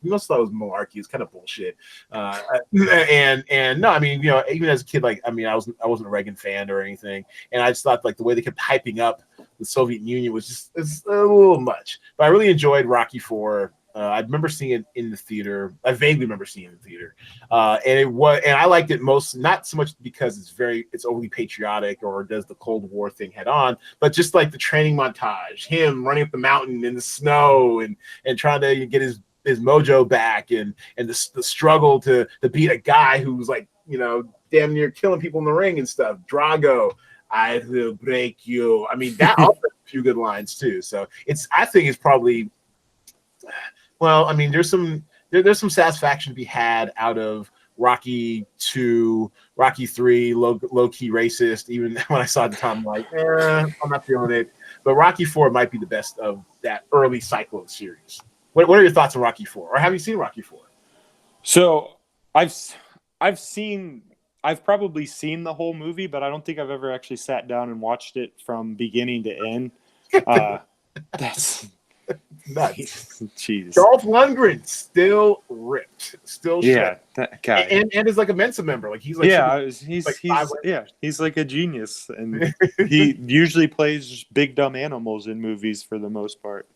malarkey. It's kind of bullshit. And no, I mean even as a kid, like I wasn't a Reagan fan or anything, and I just thought like the way they kept hyping up the Soviet Union was it's a little much. But I really enjoyed Rocky IV. I remember seeing it in the theater. I vaguely remember seeing it in the theater, and I liked it most not so much because it's overly patriotic or does the Cold War thing head on, but just like the training montage, him running up the mountain in the snow and trying to get his mojo back, and the struggle to beat a guy who's like damn near killing people in the ring and stuff. Drago, I will break you. I mean, that also has a few good lines too. So I think it's probably, well, I mean, there's some satisfaction to be had out of Rocky II, Rocky III, low key racist. Even when I saw it at the time, I'm like, I'm not feeling it. But Rocky IV might be the best of that early cycle of series. What are your thoughts on Rocky IV, or have you seen Rocky IV? So I've probably seen the whole movie, but I don't think I've ever actually sat down and watched it from beginning to end. That's nuts. Jeez. Dolph Lundgren still ripped, still that guy, and is like a Mensa member. Like he's like a genius, and he usually plays big dumb animals in movies for the most part,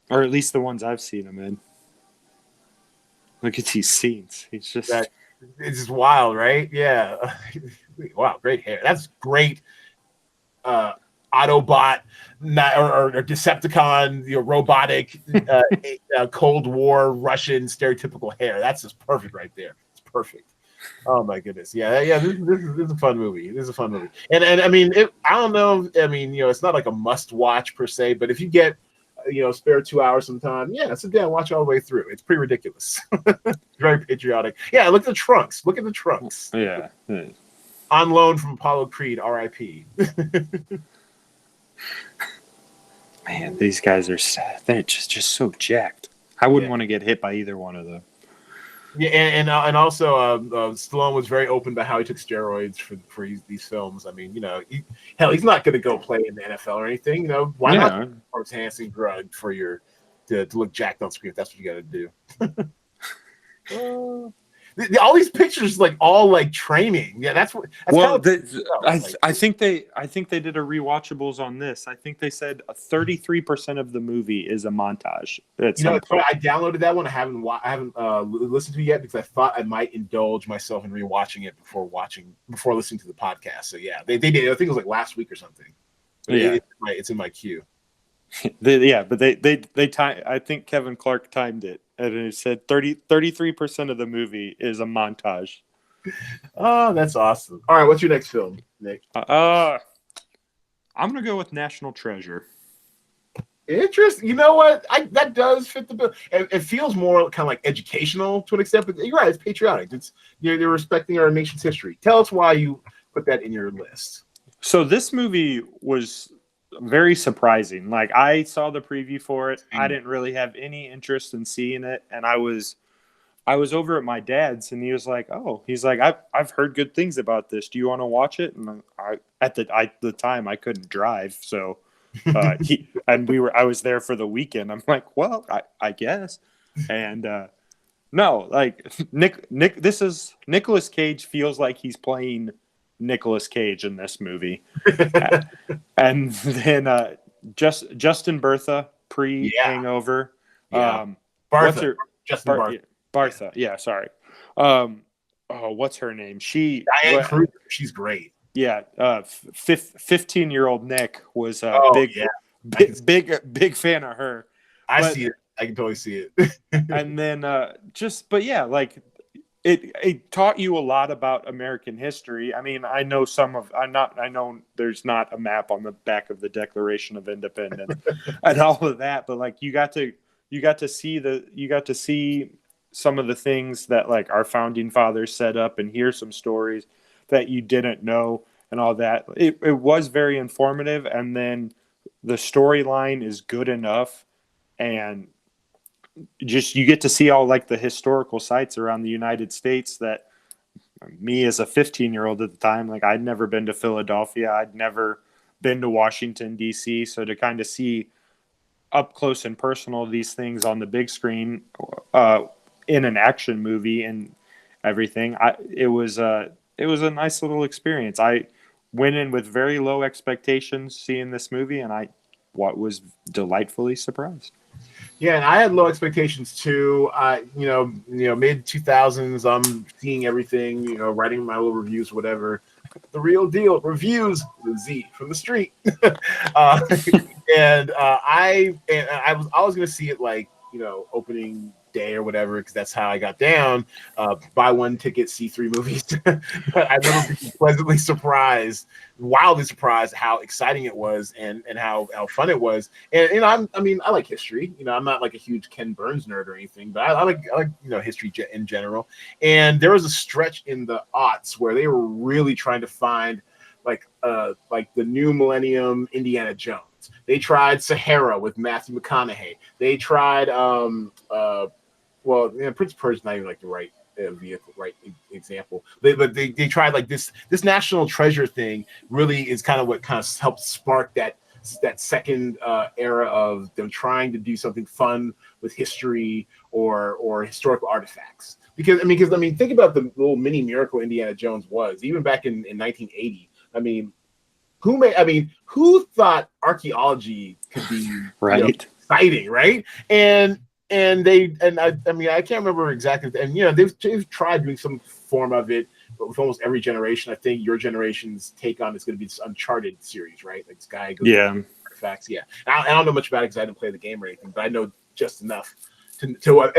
or at least the ones I've seen him in. Look at these scenes. He's just. It's just wild, right? Yeah. Wow, great hair. That's great. Autobot or Decepticon, robotic Cold War Russian stereotypical hair. That's just perfect right there. It's perfect. Oh my goodness. Yeah. This is a fun movie. And I mean, I don't know. I mean, it's not like a must watch per se, but if you get spare 2 hours sometime, sit down, watch all the way through. It's pretty ridiculous. Very patriotic. Yeah, look at the trunks. Yeah. On loan from Apollo Creed, R.I.P. Man, these guys they're just so jacked. I wouldn't want to get hit by either one of them. Yeah, and also Stallone was very open about how he took steroids for these films. I mean, he's not going to go play in the NFL or anything. Why not enhancing drug for to look jacked on screen if that's what you got to do? All these pictures, like all like training. Yeah, that's I think they did a rewatchables on this. I think they said 33% of the movie is a montage. It's funny. I downloaded that one. I haven't listened to it yet because I thought I might indulge myself in rewatching it before listening to the podcast. So yeah, they did. I think it was like last week or something. But it's in my queue. But they time. I think Kevin Clark timed it, and it said 33% of the movie is a montage. Oh, that's awesome. All right, what's your next film, Nick? I'm gonna go with National Treasure. Interesting. You know what? That does fit the bill. It feels more kind of like educational to an extent, but you're right. It's patriotic. It's you're respecting our nation's history. Tell us why you put that in your list. So this movie was very surprising. Like I saw the preview for it. I didn't really have any interest in seeing it, and I was over at my dad's, and he was like, "Oh, he's like, I've heard good things about this. Do you want to watch it?" And at the time I couldn't drive, so I was there for the weekend. I'm like, well, I guess, and no, like this is Nicolas Cage feels like he's playing Nicolas Cage in this movie, and then Justin Bertha pre-Hangover, Bartha, Justin Bartha. Bartha, yeah, sorry. What's her name? Diane Kruger. She's great. Yeah, 15-year-old Nick was big fan of her. I see it. I can totally see it. And then but yeah, like it taught you a lot about American history. I mean, I know there's not a map on the back of the Declaration of Independence and all of that, but like you got to see some of the things that like our founding fathers set up and hear some stories that you didn't know and all that. It was very informative, and then the storyline is good enough, and just you get to see all like the historical sites around the United States that me as a 15-year-old at the time, like I'd never been to Philadelphia, I'd never been to Washington D.C., so to kind of see up close and personal these things on the big screen in an action movie and everything, it was a nice little experience. I went in with very low expectations seeing this movie, and I was delightfully surprised. Yeah, and I had low expectations too. Mid 2000s, I'm seeing everything, writing my little reviews, whatever. The real deal, reviews with Z from the street. And I was always going to see it like, opening day or whatever, because that's how I got down. Buy one ticket, see three movies. But I remember being pleasantly surprised, wildly surprised how exciting it was and how fun it was. And I like history. I'm not like a huge Ken Burns nerd or anything, but I like history in general. And there was a stretch in the aughts where they were really trying to find like the new millennium Indiana Jones. They tried Sahara with Matthew McConaughey. They tried Prince of Persia is not even like the right vehicle, right example. But they tried like this National Treasure thing. Really is kind of what kind of helped spark that second era of them trying to do something fun with history or historical artifacts. Because think about the little mini miracle Indiana Jones was even back in 1980. Who thought archaeology could be right exciting, right? I can't remember exactly. And they've tried doing some form of it, but with almost every generation. I think your generation's take on it's going to be this Uncharted series, right? Like this guy goes artifacts. Yeah, I don't know much about it because I didn't play the game or anything, but I know just enough to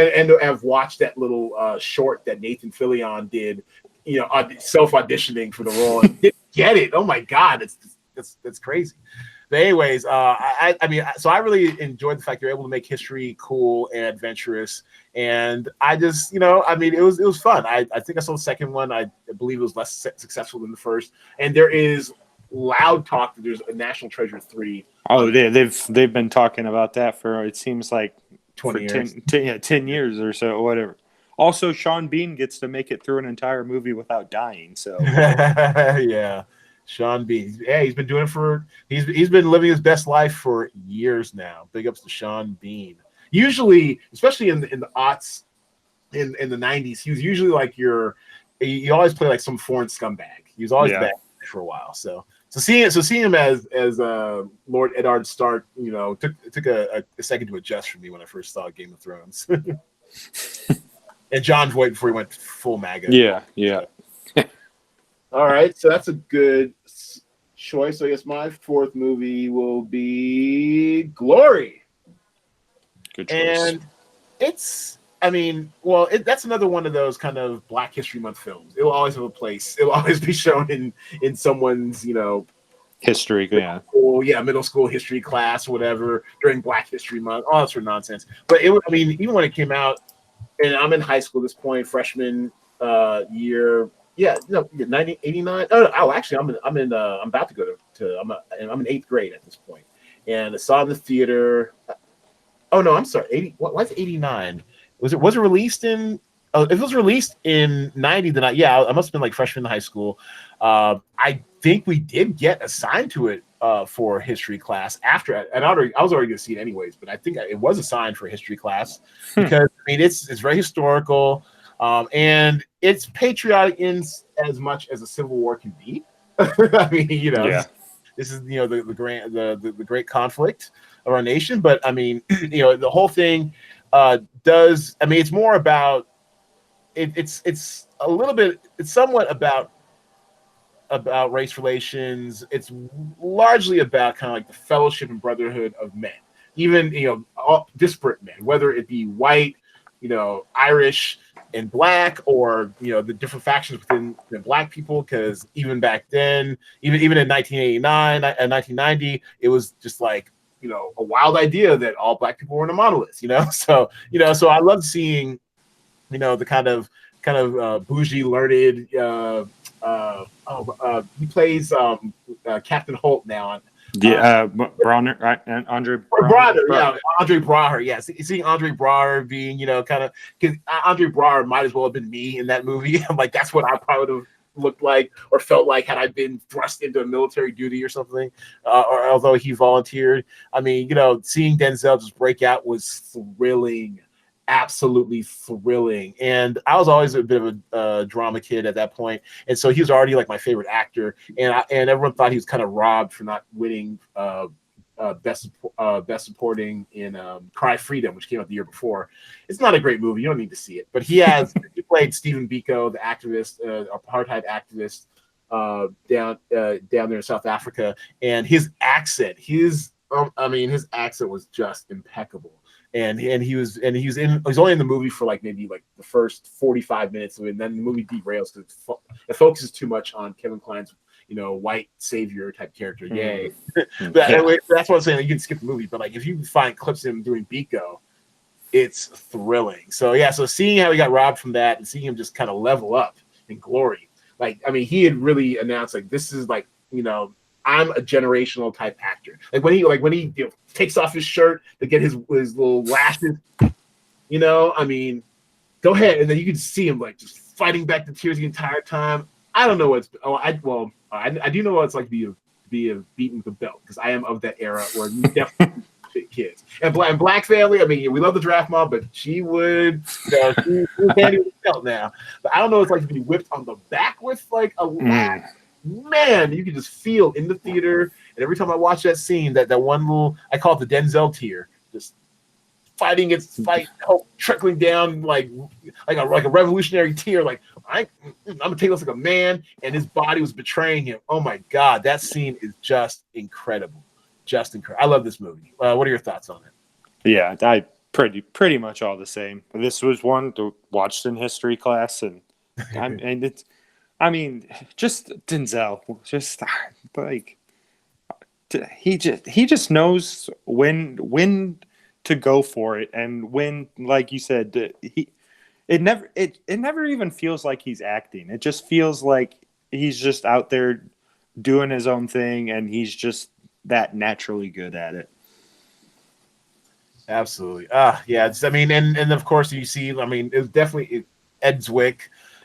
have watched that little short that Nathan Fillion did. Self auditioning for the role and didn't get it. Oh my God, that's crazy. But anyways, so I really enjoyed the fact you're able to make history cool and adventurous, and I just, it was fun. I think I saw the second one. I believe it was less successful than the first, and there is loud talk that there's a National Treasure 3. Oh, they've been talking about that for it seems like 20 years. 10 years or so, whatever. Also, Sean Bean gets to make it through an entire movie without dying. So yeah. Sean Bean. Yeah, he's been doing it he's been living his best life for years now. Big ups to Sean Bean. Usually, especially in the aughts, in the 90s, he was usually like you always play like some foreign scumbag. He was always bad for a while. So seeing him as Lord Eddard Stark, took a second to adjust for me when I first saw Game of Thrones. And John Voight before he went full MAGA. Yeah. All right, so that's a good choice. So I guess my fourth movie will be Glory. Good choice. And it's, I mean, well, that's another one of those kind of Black History Month films. It will always have a place. It will always be shown in someone's, history, middle school history class, or whatever, during Black History Month, all that sort of nonsense. But even when it came out, and I'm in high school at this point, freshman year, 1989. Actually, I'm about to go I'm in eighth grade at this point, and I saw it in the theater. Oh no, I'm sorry. 80. What's 89? Was it released in? Oh, if it was released in 90, then I must have been like freshman in high school. I think we did get assigned to it for history class after, and I was already going to see it anyways. But I think it was assigned for history class because it's very historical, and it's patriotic in as much as a Civil War can be. I mean, this is the great conflict of our nation. But I mean, the whole thing does. I mean, it's more about. It's a little bit. It's somewhat about race relations. It's largely about kind of like the fellowship and brotherhood of men, even all disparate men, whether it be white, Irish and black, or the different factions within the black people. Because even back then, even in 1989 and 1990, it was just like a wild idea that all black people were in a monolith. So I love seeing. The kind of bougie, learned. He plays Captain Holt now. Bronner, right? And Andre Braugher, Andre Braugher. Yes, seeing Andre Braugher being, kind of, because Andre Braugher might as well have been me in that movie. I'm like, that's what I probably would have looked like or felt like had I been thrust into a military duty or something. Or although he volunteered, I mean, seeing Denzel just break out was thrilling. Absolutely thrilling. And I was always a bit of a drama kid at that point, and so he was already like my favorite actor, and everyone thought he was kind of robbed for not winning best supporting in Cry Freedom, which came out the year before. It's not a great movie, you don't need to see it, but he played Stephen Biko, the activist, apartheid activist down there in South Africa, and his accent was just impeccable. And he was only in the movie for like maybe like the first 45 minutes, and then the movie derails because it focuses too much on Kevin Kline's white savior type character. Yay! Anyway, that's what I'm saying. You can skip the movie, but like if you find clips of him doing Biko, it's thrilling. So seeing how he got robbed from that and seeing him just kind of level up in Glory, like I mean, he had really announced like this is like I'm a generational type actor. Like when he takes off his shirt to get his little lashes, I mean, go ahead, and then you can see him like just fighting back the tears the entire time. I don't know what's. I do know what it's like to be beaten with a belt because I am of that era where you definitely fit kids. And Black family. I mean, we love the draft mom, but she would. She was handy with a belt now. But I don't know what it's like to be whipped on the back with like a lash. Man, you can just feel in the theater, and every time I watch that scene, that one little, I call it the Denzel tear, just fighting its fight, trickling down like a revolutionary tear. Like I'm gonna take this like a man, and his body was betraying him. Oh my God, that scene is just incredible, just incredible. I love this movie. What are your thoughts on it? Yeah, I pretty much all the same. This was one to watch in history class, and it's. I mean, just Denzel, just like he just knows when to go for it, and when, like you said, it never even feels like he's acting. It just feels like he's just out there doing his own thing, and he's just that naturally good at it. Absolutely. Yeah. And of course you see. I mean, it was definitely Ed Zwick.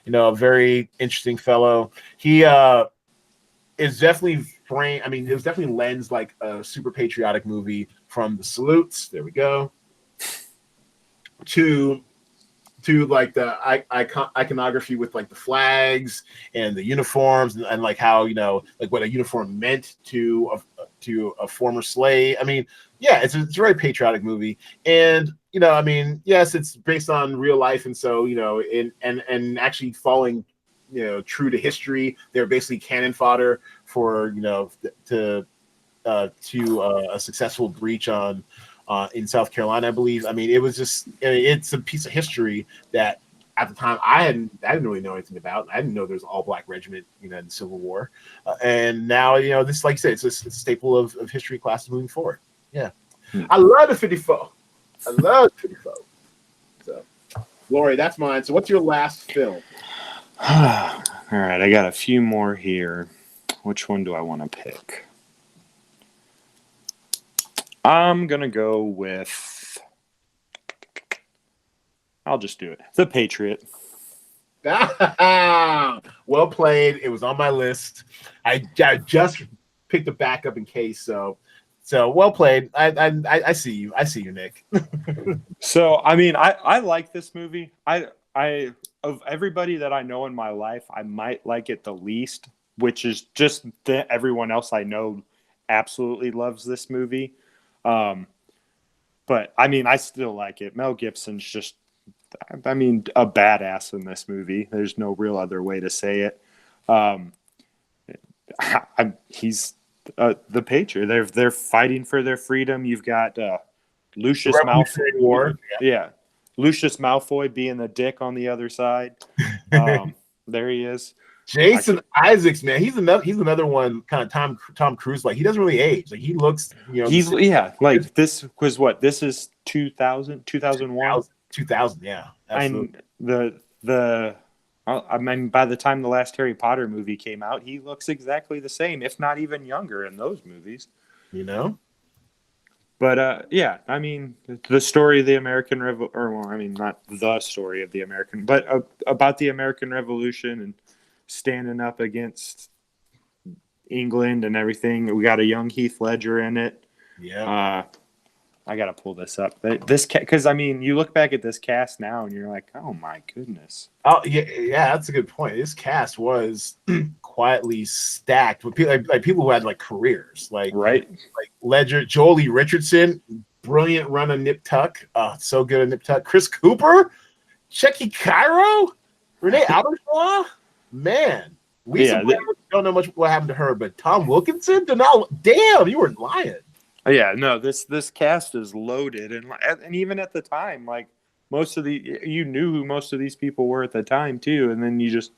A very interesting fellow. He is definitely framed. I mean, it was definitely lensed like a super patriotic movie from the salutes. There we go. To like the iconography with like the flags and the uniforms and like how like what a uniform meant to a former slave. I mean, yeah, it's a very patriotic movie, and I mean, yes, it's based on real life, and so and actually following true to history. They're basically cannon fodder for to a successful breach on in South Carolina, I believe. I mean, it's a piece of history that at the time I didn't really know anything about. I didn't know there's an all-black regiment, in the Civil War, and now this, like I said, it's a staple of history classes moving forward. Yeah, I love the 54. I love 54. So, Lori, that's mine. So, what's your last film? All right, I got a few more here. Which one do I want to pick? I'm going to go with... I'll just do it. The Patriot. Well played. It was on my list. I just picked it back up in case, so well played. I see you. I see you, Nick. So, I mean, I like this movie. I of everybody that I know in my life, I might like it the least, which is just that everyone else I know absolutely loves this movie. But I mean, I still like it. Mel Gibson's just, I mean, a badass in this movie. There's no real other way to say it. He's the Patriot. They're fighting for their freedom. You've got Lucius Malfoy. War. Yeah. Lucius Malfoy being the dick on the other side. There he is. Jason Isaacs, man, he's another one, kind of Tom Cruise. Like, he doesn't really age. Like, he looks, like this was what, this is 2000, 2001, 2000, yeah. Absolutely. And I mean, by the time the last Harry Potter movie came out, he looks exactly the same, if not even younger in those movies. But yeah, I mean, the story of the American Revolution, not the story of the American, but about the American Revolution and standing up against England and everything. We got a young Heath Ledger in it. Yeah. I gotta pull this up. Because I mean, you look back at this cast now and you're like, oh my goodness. Oh yeah, that's a good point. This cast was quietly stacked with people who had like careers, like Ledger, Jolie Richardson, brilliant run of Nip Tuck. So good at Nip Tuck. Chris Cooper, Checky Cairo, Renee Aldershaw. Man, Lisa Blair, don't know much what happened to her, but Tom Wilkinson, damn, you weren't lying. Yeah, no, this cast is loaded, and even at the time, like you knew who most of these people were at the time too, and then you just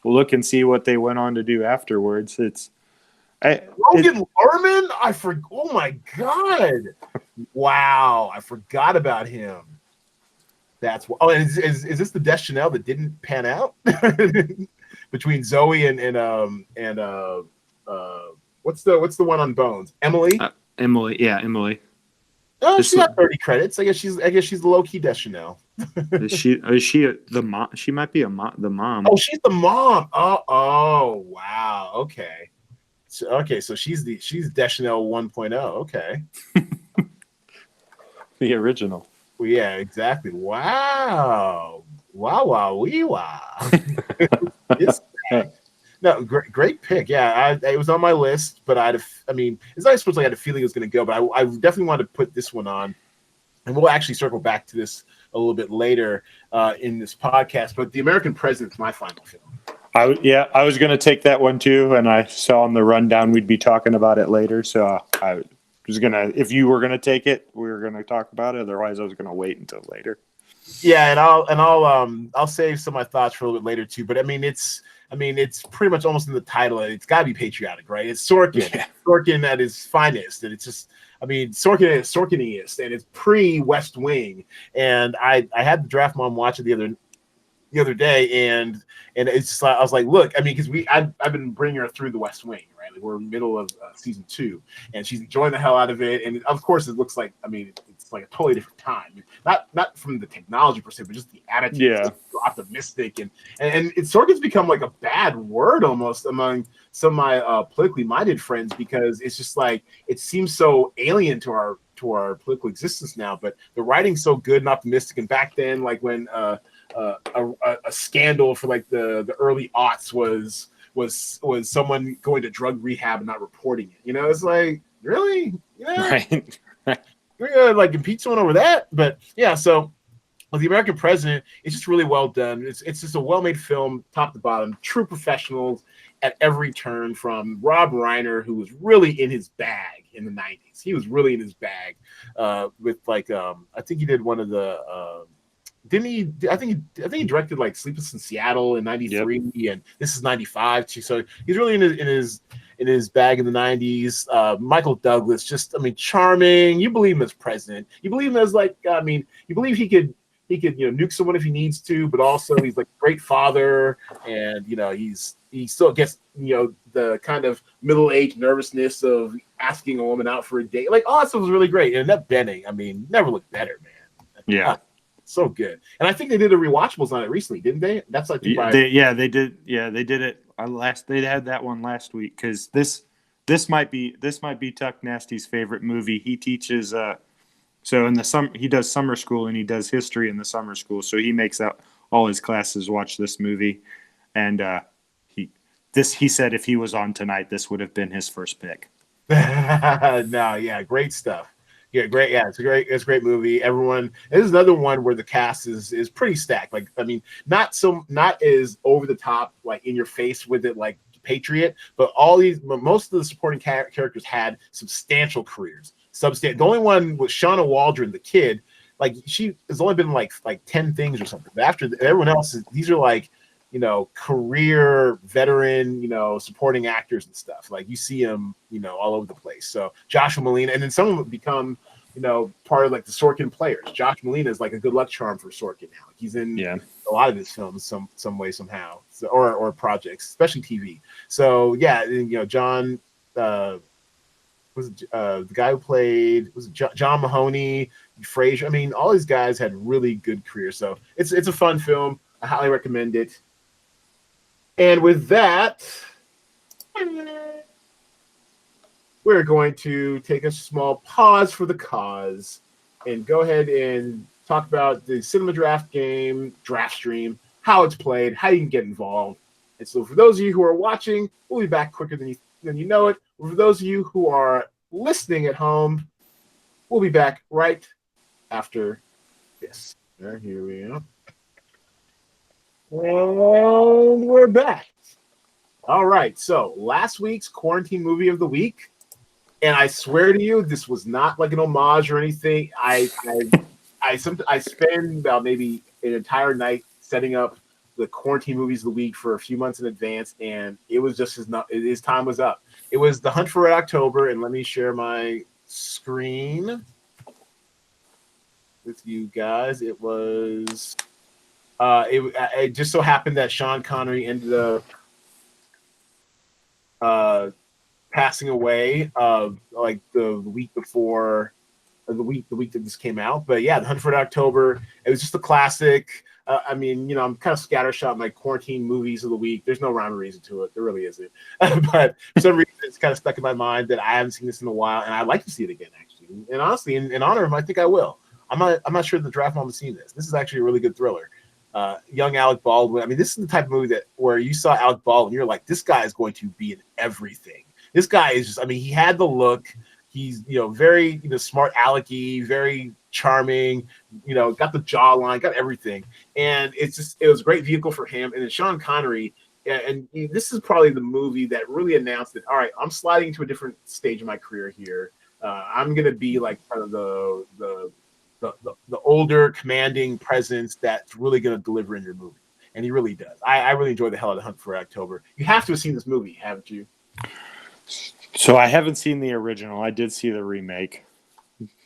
look and see what they went on to do afterwards. Logan Lerman, oh my god, wow, I forgot about him. And is this the Deschanel that didn't pan out between Zoe and what's the one on Bones? Emily. Emily. Oh, she got 30 credits. I guess she's the low key Deschanel. Is she the mom? She might be the mom. Oh, she's the mom. Oh, wow. Okay. So she's Deschanel 1.0. Okay. The original. Well, yeah, exactly. Wow. Wow. No, great pick. Yeah, it was on my list, but it's not supposed to. I had a feeling it was going to go, but I definitely wanted to put this one on, and we'll actually circle back to this a little bit later in this podcast. But The American President's my final film. I was going to take that one too, and I saw on the rundown we'd be talking about it later, so I was gonna. If you were going to take it, we were going to talk about it. Otherwise, I was going to wait until later. Yeah, and I'll save some of my thoughts for a little bit later too. But it's pretty much almost in the title. It's got to be patriotic, right? It's Sorkin. Yeah. Sorkin at his finest, and it's just, Sorkin at his Sorkiniest, and it's pre-West Wing. And I had the Draft Mom watch it the other day, and it's just like, I was like, look, because I've been bringing her through the West Wing, right? Like, we're in the middle of season 2, and she's enjoying the hell out of it. And of course, it looks like, it's like a totally different time. Not from the technology per se, but just the attitude. Yeah. It's so optimistic, and Sorkin's become like a bad word almost among some of my politically minded friends, because it's just like, it seems so alien to our political existence now. But the writing's so good and optimistic. And back then, like when a scandal for like the early aughts was someone going to drug rehab and not reporting it. It's like, really? Right. We're gonna like impeach someone over that. But yeah, so Well, The American President is just really well done. It's just a well-made film, top to bottom. True professionals at every turn. From Rob Reiner, who was really in his bag in the '90s. He was really in his bag with like I think he did one of the. Didn't he? I think he directed like Sleepless in Seattle in '93, and this is '95 too. So he's really in his bag in the '90s. Michael Douglas, just charming. You believe him as president. You believe him as you believe he could nuke someone if he needs to, but also he's like a great father, and he still gets the kind of middle-aged nervousness of asking a woman out for a date. Like all that stuff was really great. And Annette Bening, never looked better, man. Yeah. So good. And I think they did a rewatchables on it recently, didn't they? That's like they did. Yeah, they did it they had that one last week, because this might be Tuck Nasty's favorite movie. He teaches so in the summer he does summer school, and he does history in the summer school. So he makes out all his classes watch this movie, and he said if he was on tonight, this would have been his first pick. No, yeah, great stuff. Yeah, great. Yeah, it's a great movie. Everyone, this is another one where the cast is pretty stacked. Like, not as over the top, like in your face with it, like Patriot, but most of the supporting characters had substantial careers. The only one was Shauna Waldron, the kid. Like, she has only been like 10 things or something. But after everyone else, these are like, career veteran, supporting actors and stuff. Like, you see them, all over the place. So Joshua Malina, and then some of them become, part of like the Sorkin players. Josh Malina is like a good luck charm for Sorkin now. He's in a lot of his films some way, somehow, or projects, especially TV. So yeah, John was the guy who played John Mahoney, Fraser. All these guys had really good careers. So it's a fun film. I highly recommend it. And with that, we're going to take a small pause for the cause and go ahead and talk about the Cinema Draft game, DraftStream, how it's played, how you can get involved. And so for those of you who are watching, we'll be back quicker than you know it. For those of you who are listening at home, we'll be back right after this. Here we are. And we're back. All right. So last week's quarantine movie of the week, and I swear to you, this was not like an homage or anything. I spend about maybe an entire night setting up the quarantine movies of the week for a few months in advance, and it was just his time was up. It was The Hunt for Red October, and let me share my screen with you guys. It was. It just so happened that Sean Connery ended up passing away like the week before, the week that this came out. But yeah, The Hunt for Red October, it was just a classic. I'm kind of scattershot in my quarantine movies of the week. There's no rhyme or reason to it. There really isn't. But for some reason, it's kind of stuck in my mind that I haven't seen this in a while, and I'd like to see it again, actually. And honestly, in honor of him, I think I will. I'm not sure the draft mom has seen this. This is actually a really good thriller. Young Alec Baldwin. This is the type of movie where you saw Alec Baldwin, you're like, this guy is going to be in everything. This guy is just, he had the look. He's, very, smart alecky, very charming, got the jawline, got everything. And it was a great vehicle for him. And then Sean Connery, and this is probably the movie that really announced that, all right, I'm sliding into a different stage of my career here. I'm going to be like kind of the older commanding presence that's really going to deliver in your movie. And he really does. I really enjoy the hell out of Hunt for October. You have to have seen this movie, haven't you? So I haven't seen the original. I did see the remake.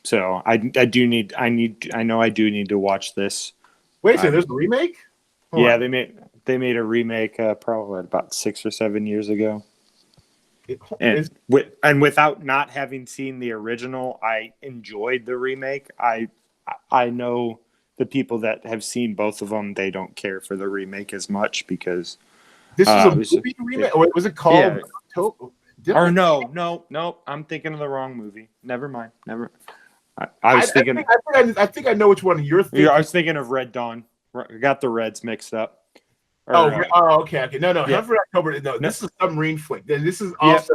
So I do need to watch this. Wait a second, there's a remake? Hold on. They made a remake probably about 6 or 7 years ago. And without not having seen the original, I enjoyed the remake. I know the people that have seen both of them, they don't care for the remake as much because this was a movie remake. Or was it called? Yeah. Or no, I'm thinking of the wrong movie. Never mind. I think I know which one you're thinking. I was thinking of Red Dawn. I got the Reds mixed up. Okay. No. Yeah. Hunt for October. No, this is a submarine flick. This is also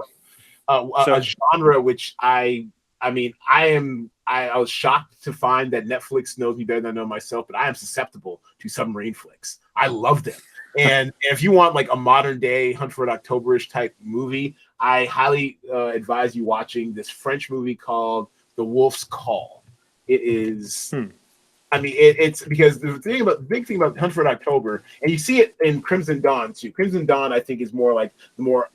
a genre which I I mean, I was shocked to find that Netflix knows me better than I know myself, but I am susceptible to submarine flicks. I love them. And if you want like a modern day Hunt for Red October-ish type movie, I highly advise you watching this French movie called The Wolf's Call. It is, I mean, it's because the big thing about Hunt for Red October, and you see it in Crimson Dawn too. Crimson Dawn, I think, is more like the more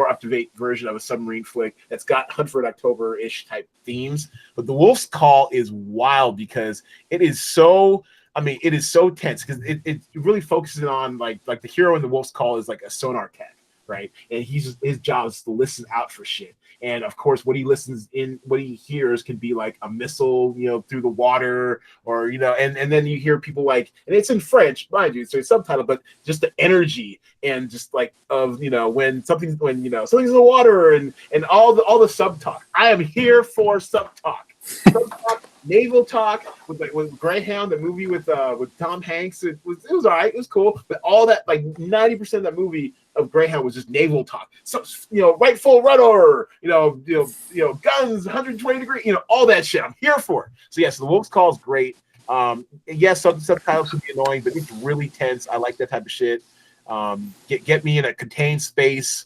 up to date version of a submarine flick that's got Hunt for Red October-ish type themes. But The Wolf's Call is wild because it is so. I mean, it is so tense because it really focuses on like the hero in The Wolf's Call is like a sonar tech, right? And his job is to listen out for shit. And of course, what he hears can be like a missile, through the water, or and then you hear people like, and it's in French, mind you, so it's subtitled, but just the energy and just like of when something's in the water and all the sub talk. I am here for sub talk. Naval talk with Greyhound, the movie with Tom Hanks. It was all right. It was cool, but all that, like 90% of that movie of Greyhound was just naval talk. So right full rudder, guns, 120 degrees, all that shit. I'm here for it. So yes, The Wolf's Call is great. Yes, some subtitles can be annoying, but it's really tense. I like that type of shit. Get me in a contained space.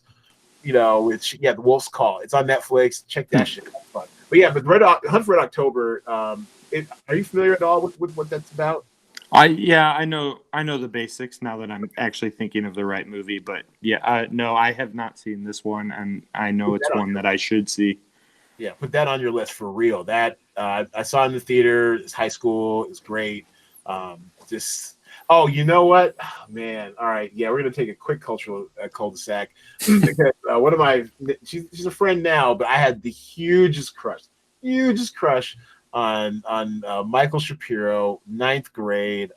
The Wolf's Call. It's on Netflix. Check that shit out. It's fun. But yeah, but Hunt for Red October. Are you familiar at all with what that's about? I know the basics now that I'm actually thinking of the right movie. But yeah, no, I have not seen this one, and I know it's one that I should see. Yeah, put that on your list for real. That I saw in the theater. It's high school. It's great. Oh, you know what? Oh, man. All right. Yeah, we're going to take a quick cultural cul-de-sac. Because she's a friend now, but I had the hugest crush on Michael Shapiro, 9th grade.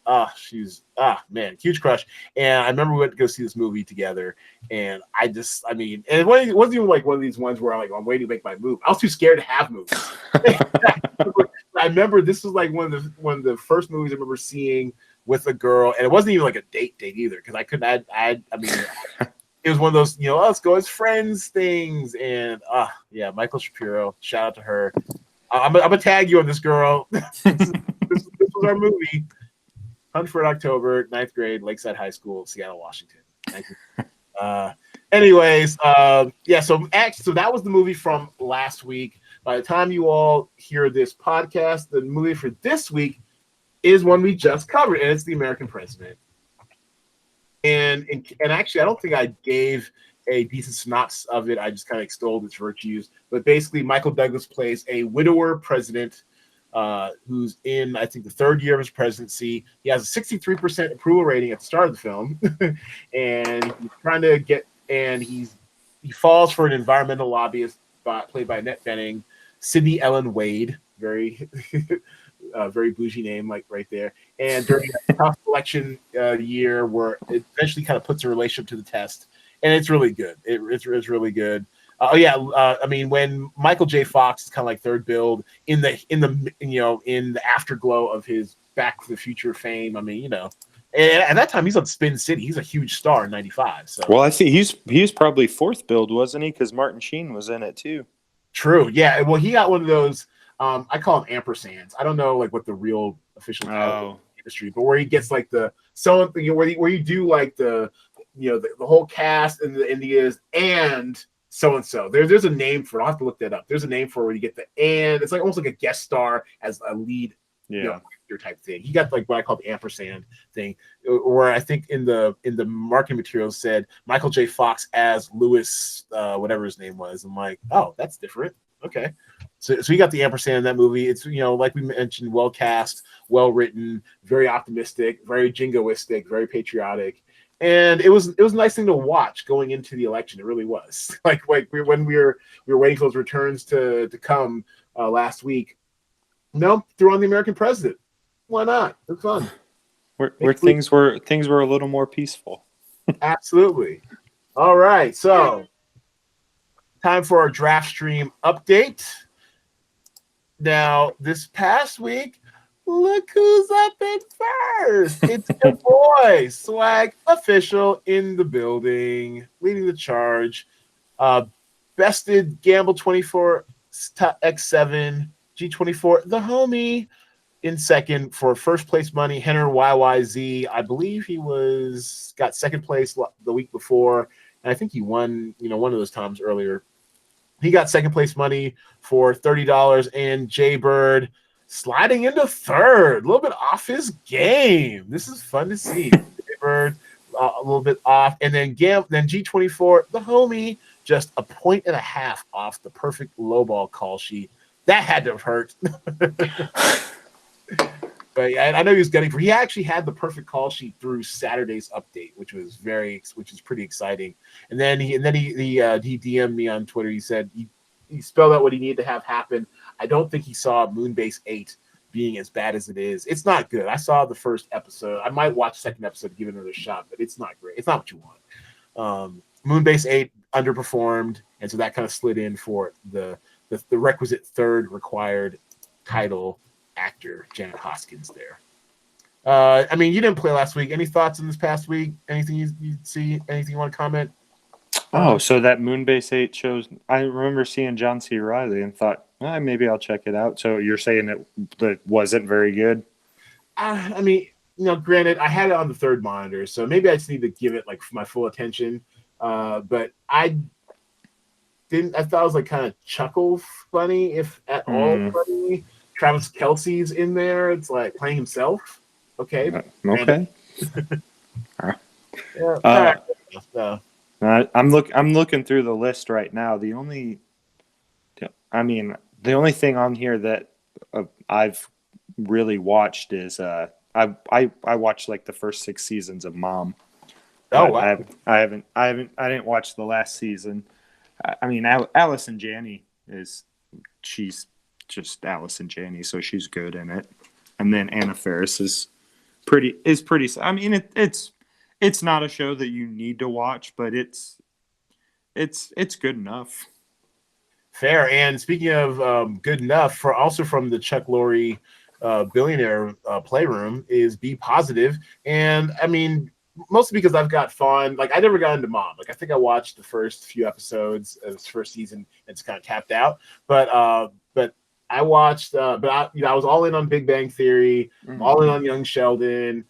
Man, huge crush. And I remember we went to go see this movie together. And and it wasn't even like one of these ones where I'm waiting to make my move. I was too scared to have movies. I remember this was like one of the first movies I remember seeing with a girl, and it wasn't even like a date either, because I couldn't. It was one of those, let's go as friends things, and Michael Shapiro, shout out to her. I'm gonna tag you on this, girl. this was our movie, Hunt for October, 9th grade, Lakeside High School, Seattle, Washington. Anyways, so that was the movie from last week. By the time you all hear this podcast, the movie for this week is one we just covered, and it's The American President. And actually, I don't think I gave a decent synopsis of it. I just kind of extolled its virtues. But basically, Michael Douglas plays a widower president who's in, I think, the third year of his presidency. He has a 63% approval rating at the start of the film, and he's trying to he falls for an environmental lobbyist played by Annette Bening, Sydney Ellen Wade, very very bougie name, like right there. And during a tough election year, where it eventually kind of puts a relationship to the test, and it's really good. It's really good. When Michael J. Fox is kind of like third build in the afterglow of his Back to the Future fame. And at that time he's on Spin City. He's a huge star in '95. So well, I see he's probably fourth build, wasn't he? Because Martin Sheen was in it too. True. Yeah. Well, he got one of those. I call them ampersands. I don't know like what the real official title of the industry, but where he gets like where you do like the whole cast and the Indias and so and so. There's a name for it. I'll have to look that up. There's a name for it where you get it's like almost like a guest star as a lead type thing. He got like what I call the ampersand thing, where I think in the marketing materials said Michael J. Fox as Lewis, whatever his name was. I'm like, oh, that's different. Okay. So he got the ampersand in that movie. It's, like we mentioned, well cast, well written, very optimistic, very jingoistic, very patriotic. And it was a nice thing to watch going into the election. It really was. Like when we were waiting for those returns to come last week. Threw on The American President. Why not? It's fun. Where things were a little more peaceful. Absolutely. All right. So time for our DraftStream update. Now, this past week, look who's up in first. It's your boy, Swag Official, in the building, leading the charge. Bested Gamble 24 X7, G24, the homie, in second for first place money. Henner YYZ, I believe he got second place the week before, and I think he won, one of those times earlier. He got second place money for $30, and Jaybird sliding into third, a little bit off his game. This is fun to see. Jaybird a little bit off, and then G24, the homie, just 1.5 points off the perfect lowball call sheet. That had to have hurt. But yeah, I know he was getting. He actually had the perfect call sheet through Saturday's update, which is pretty exciting. And then he DM'd me on Twitter. He said he spelled out what he needed to have happen. I don't think he saw Moonbase 8 being as bad as it is. It's not good. I saw the first episode. I might watch the second episode to give it another shot, but it's not great. It's not what you want. Moonbase 8 underperformed, and so that kind of slid in for the requisite third required title actor, Janet Hoskins there. You didn't play last week. Any thoughts on this past week? Anything you see? Anything you want to comment? Oh, so that Moonbase 8 shows, I remember seeing John C. Reilly and thought, maybe I'll check it out. So you're saying that wasn't very good? Granted, I had it on the third monitor, so maybe I just need to give it my full attention. But I thought it was kind of chuckle funny, if at all funny. Travis Kelce's in there. It's playing himself. Okay. Okay. Yeah. I'm looking through the list right now. The only thing on here that I've really watched is I watched the first 6 seasons of Mom. Oh wow! I didn't watch the last season. Allison Janney she's just Allison Janney, so she's good in it. And then Anna Faris is pretty. It's not a show that you need to watch, but it's good enough. Fair. And speaking of good enough, from the Chuck Lorre billionaire playroom is Be Positive. And mostly because I've got fun. I never got into Mom. I think I watched the first few episodes of this first season and it's kind of tapped out. But I watched, I was all in on Big Bang Theory, all in on Young Sheldon.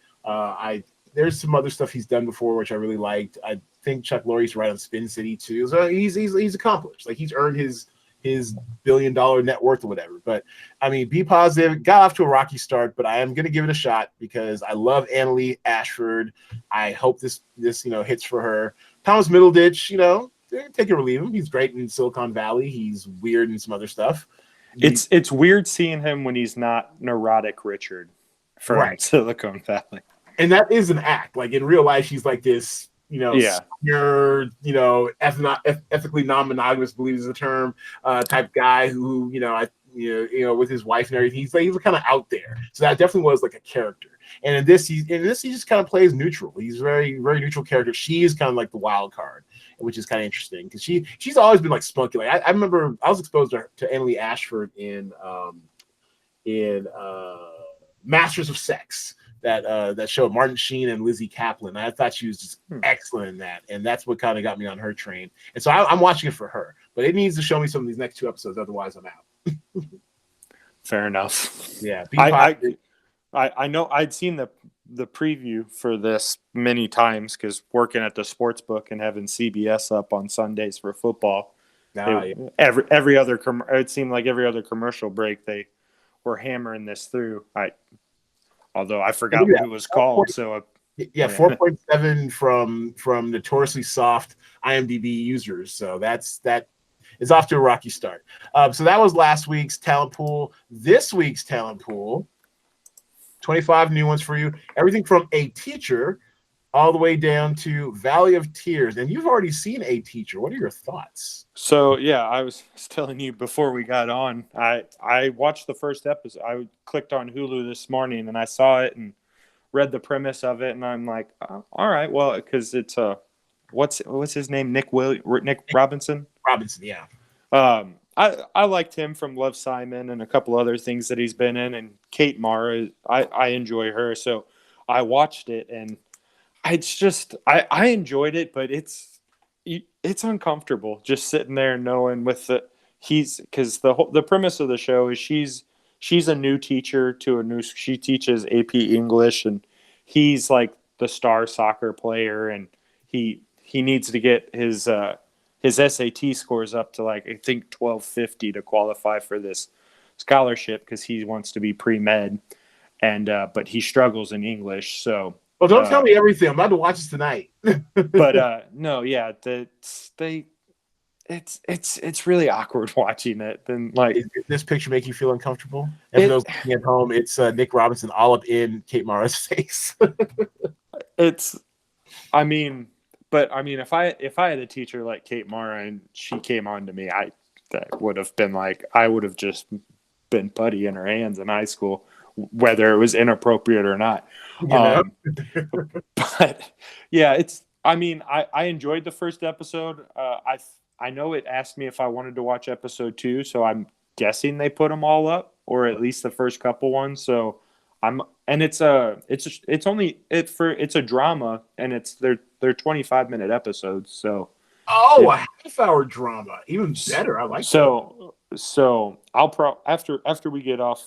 There's some other stuff he's done before, which I really liked. I think Chuck Lorre's right on Spin City too. So he's accomplished. He's earned his $1 billion net worth or whatever. But Be Positive got off to a rocky start, but I am going to give it a shot because I love Annalee Ashford. I hope this hits for her. Thomas Middleditch, take it or leave him. He's great in Silicon Valley. He's weird in some other stuff. It's weird seeing him when he's not neurotic Richard from Silicon Valley. And that is an act. In real life, she's this, secure, ethically non-monogamous, believes the term, type guy who, with his wife and everything, he's kind of out there. So that definitely was a character. And in this, he just kind of plays neutral. He's very, very neutral character. She is kind of the wild card, which is kind of interesting because she's always been spunky. I remember I was exposed to Annalee Ashford in Masters of Sex. That show, Martin Sheen and Lizzie Kaplan. I thought she was just excellent in that, and that's what kind of got me on her train. And so I'm watching it for her, but it needs to show me some of these next 2 episodes, otherwise I'm out. Fair enough. Yeah, I know I'd seen the preview for this many times because working at the sports book and having CBS up on Sundays for football. Every other it seemed like every other commercial break they were hammering this through. Although I forgot what it was called. 4.7 from notoriously soft IMDb users. So that is off to a rocky start. So that was last week's talent pool. This week's talent pool, 25 new ones for you. Everything from A Teacher all the way down to Valley of Tears. And you've already seen A Teacher. What are your thoughts? So, I was telling you before we got on, I watched the first episode. I clicked on Hulu this morning and I saw it and read the premise of it. And I'm like, all right, well, because it's what's his name? Nick Robinson? Robinson, yeah. I liked him from Love, Simon and a couple other things that he's been in. And Kate Mara, I enjoy her. So I watched it and it's just I enjoyed it, but it's uncomfortable just sitting there knowing because the premise of the show is she's a new teacher she teaches AP English, and he's like the star soccer player, and he needs to get his SAT scores up to like I think 1250 to qualify for this scholarship because he wants to be pre-med, and but he struggles in English. So well, don't tell me everything. I'm about to watch this tonight. but no, yeah, it's really awkward watching it. Then like, is this picture make you feel uncomfortable? And for those at home, it's Nick Robinson all up in Kate Mara's face. I mean, if I had a teacher like Kate Mara and she came on to me, that would have been like I would have just been putty in her hands in high school, whether it was inappropriate or not. But yeah, I enjoyed the first episode. I know it asked me if I wanted to watch episode 2, so I'm guessing they put them all up, or at least the first couple ones. So it's a drama, and they're 25-minute episodes. So a half-hour drama, even better. I like so that. So I'll after we get off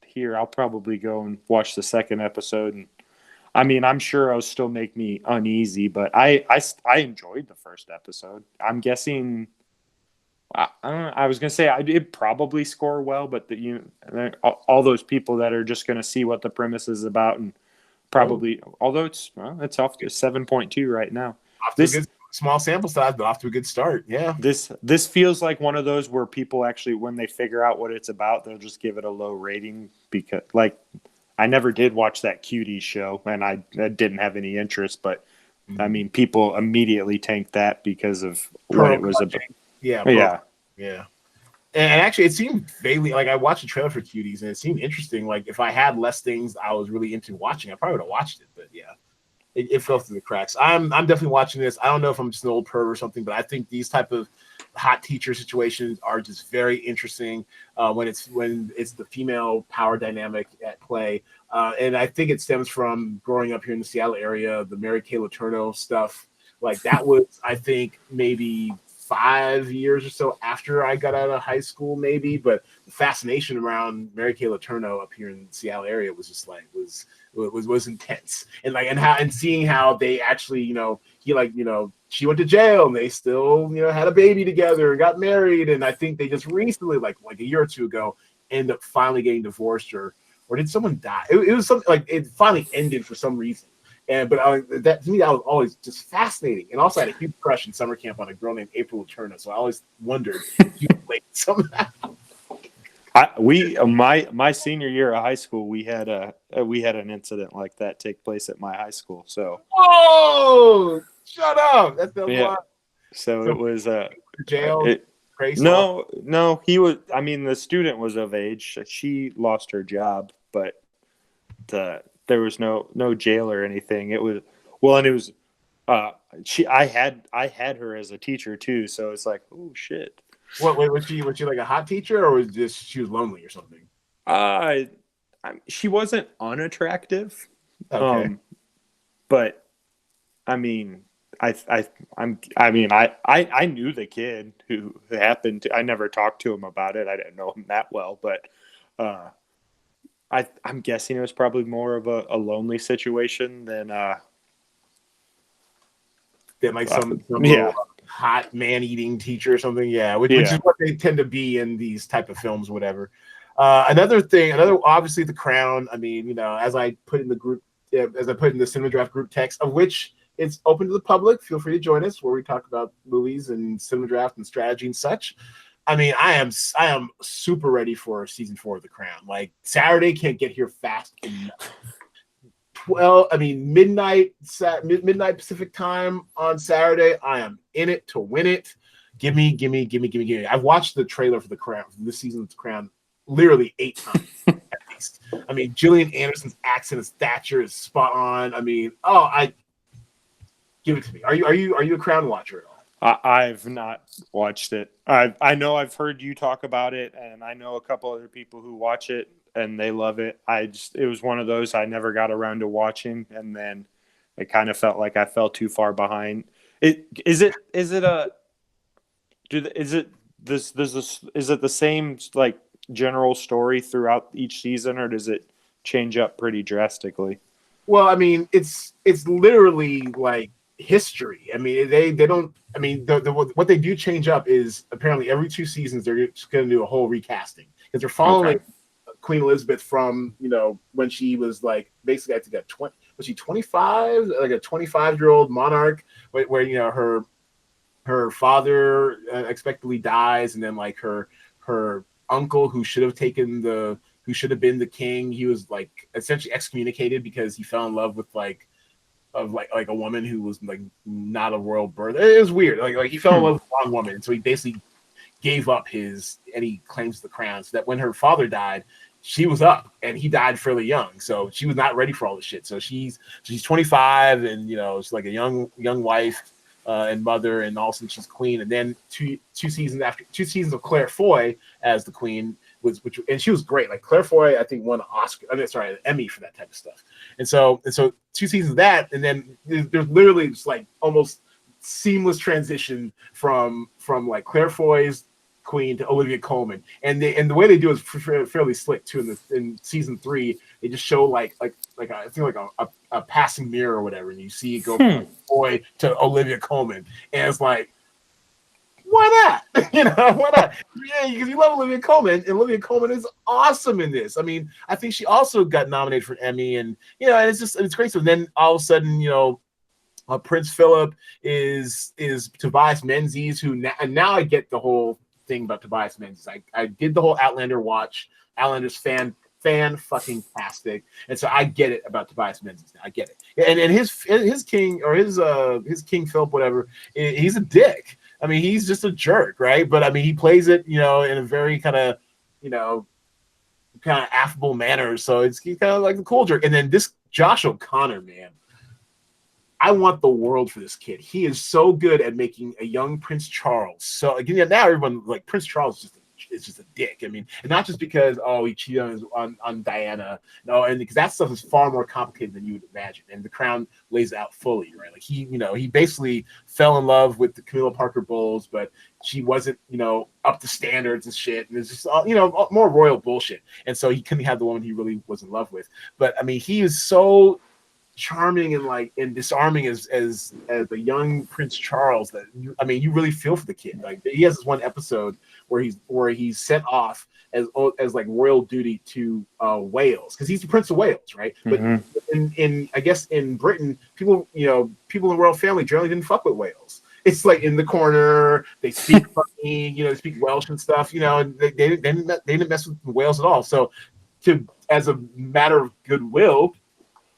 here, I'll probably go and watch the second episode. And I'm sure it'll still make me uneasy, but I enjoyed the first episode. I'm guessing. I was gonna say I did probably score well, but all those people that are just gonna see what the premise is about, and probably although it's off to 7.2 right now. This good, small sample size, but off to a good start. Yeah. This feels like one of those where people actually, when they figure out what it's about, they'll just give it a low rating because like. I never did watch that Cuties show, and I didn't have any interest. But people immediately tanked that because of what it was about. Yeah. And actually, it seemed vaguely like I watched a trailer for Cuties, and it seemed interesting. Like if I had less things I was really into watching, I probably would have watched it. But yeah, it fell through the cracks. I'm definitely watching this. I don't know if I'm just an old perv or something, but I think these type of hot teacher situations are just very interesting when it's the female power dynamic at play, and I think it stems from growing up here in the Seattle area. The Mary Kay Letourneau stuff, like that was I think maybe 5 years or so after I got out of high school, maybe. But the fascination around Mary Kay Letourneau up here in the Seattle area was just like was intense, and seeing how they actually she went to jail and they still had a baby together and got married, and I think they just recently like a year or two ago ended up finally getting divorced, or did someone die? It was something like it finally ended for some reason. But that to me that was always just fascinating, and also I had a huge crush in summer camp on a girl named April Letourneau, so I always wondered if you played somehow. My senior year of high school, we had an incident like that take place at my high school. So whoa, shut up! That's the one. So it was jail. No, he was. The student was of age. She lost her job, but there was no jail or anything. It was and it was. I had her as a teacher too, so it's like, oh shit. What was she like a hot teacher, or was just she was lonely or something? She wasn't unattractive. Okay. But I knew the kid who happened to. I never talked to him about it. I didn't know him that well, but I'm guessing it was probably more of a lonely situation than like some hot man-eating teacher or something, which is what they tend to be in these type of films, whatever. Obviously The Crown. As I put in the group, as I put in the Cinema Draft group text, of which it's open to the public. Feel free to join us where we talk about movies and Cinema Draft and strategy and such. I am super ready for season 4 of The Crown. Like Saturday can't get here fast enough. Midnight Pacific time on Saturday. I am in it to win it. Give me. I've watched the trailer for The Crown, for this season of The Crown, literally 8 times at least. Gillian Anderson's accent as Thatcher is spot on. Give it to me. Are you a Crown watcher at all? I've not watched it. I know I've heard you talk about it, and I know a couple other people who watch it and they love it. It was one of those I never got around to watching, and then it kind of felt like I fell too far behind. is it the same like general story throughout each season, or does it change up pretty drastically? Well, I mean, it's literally like history. I mean, they don't. I mean, what they do change up is apparently every 2 seasons they're just going to do a whole recasting because they're following Queen Elizabeth from when she was like basically I think at 20 was she 25 like a 25-year-old monarch where her father unexpectedly dies, and then like her uncle who should have been the king, he was like essentially excommunicated because he fell in love with like a woman who was like not of royal birth. It was weird. Like he fell in love with the wrong woman, so he basically gave up any claims to the crown. So that when her father died, she was up, and he died fairly young, so she was not ready for all this shit. So she's 25, and she's like a young wife and mother, and all of a sudden she's queen. And then two seasons of Claire Foy as the queen and she was great. Like Claire Foy, I think won an Emmy for that type of stuff. And so 2 seasons of that, and then there's literally just like almost seamless transition from like Claire Foy's queen to Olivia Colman, and the way they do it is fairly slick too. In season 3, they just show like I think like a passing mirror or whatever, and you see it go from Foy to Olivia Colman, and it's like, why not? Why not? Yeah, because you love Olivia Colman, and Olivia Colman is awesome in this. I mean, I think she also got nominated for an Emmy, and and it's great. So then all of a sudden, Prince Philip is Tobias Menzies, who now I get the whole thing about Tobias Menzies. I did the whole Outlander watch. Outlander's fan fucking tastic, and so I get it about Tobias Menzies now. I get it, and his king or his King Philip, whatever, he's a dick. I mean, he's just a jerk, right? But I mean, he plays it, in a very kind of affable manner. So he's kind of like the cool jerk. And then this Josh O'Connor, man, I want the world for this kid. He is so good at making a young Prince Charles. So again, now everyone like Prince Charles is just a dick. I mean, and not just because he cheated on Diana, no, and because that stuff is far more complicated than you would imagine. And The Crown lays it out fully, right? Like he basically fell in love with the Camilla Parker Bowles, but she wasn't up to standards and shit, and it's just more royal bullshit. And so he couldn't have the woman he really was in love with. But I mean, he is so charming and disarming as the young Prince Charles that you really feel for the kid. Like he has this one episode where he's sent off as like royal duty to Wales because he's the Prince of Wales, right? Mm-hmm. But in I guess in Britain, people in the royal family generally didn't fuck with Wales. It's like in the corner, they speak funny, they speak Welsh and stuff, and they didn't mess with Wales at all. So as a matter of goodwill,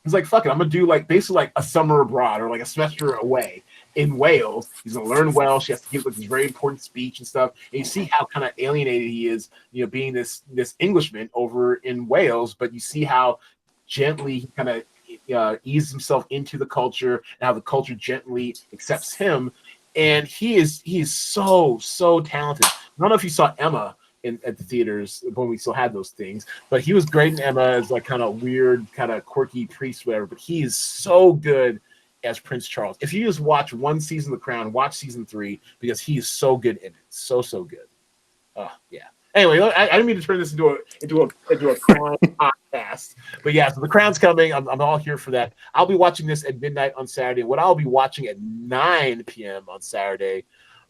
he's like, fuck it, I'm gonna do like basically like a summer abroad or like a semester away in Wales. He's gonna learn Welsh. He has to give like this very important speech and stuff. And you see how kind of alienated he is, being this Englishman over in Wales. But you see how gently he kind of eases himself into the culture, and how the culture gently accepts him. And he is so talented. I don't know if you saw Emma at the theaters when we still had those things, but he was great in Emma as like kind of weird, kind of quirky priest, whatever. But he is so good as Prince Charles. If you just watch one season of The Crown, watch season 3 because he is so good in it, so good. Yeah. Anyway, I didn't mean to turn this into a crime podcast, but yeah. So The Crown's coming. I'm all here for that. I'll be watching this at midnight on Saturday. What I'll be watching at 9 p.m. on Saturday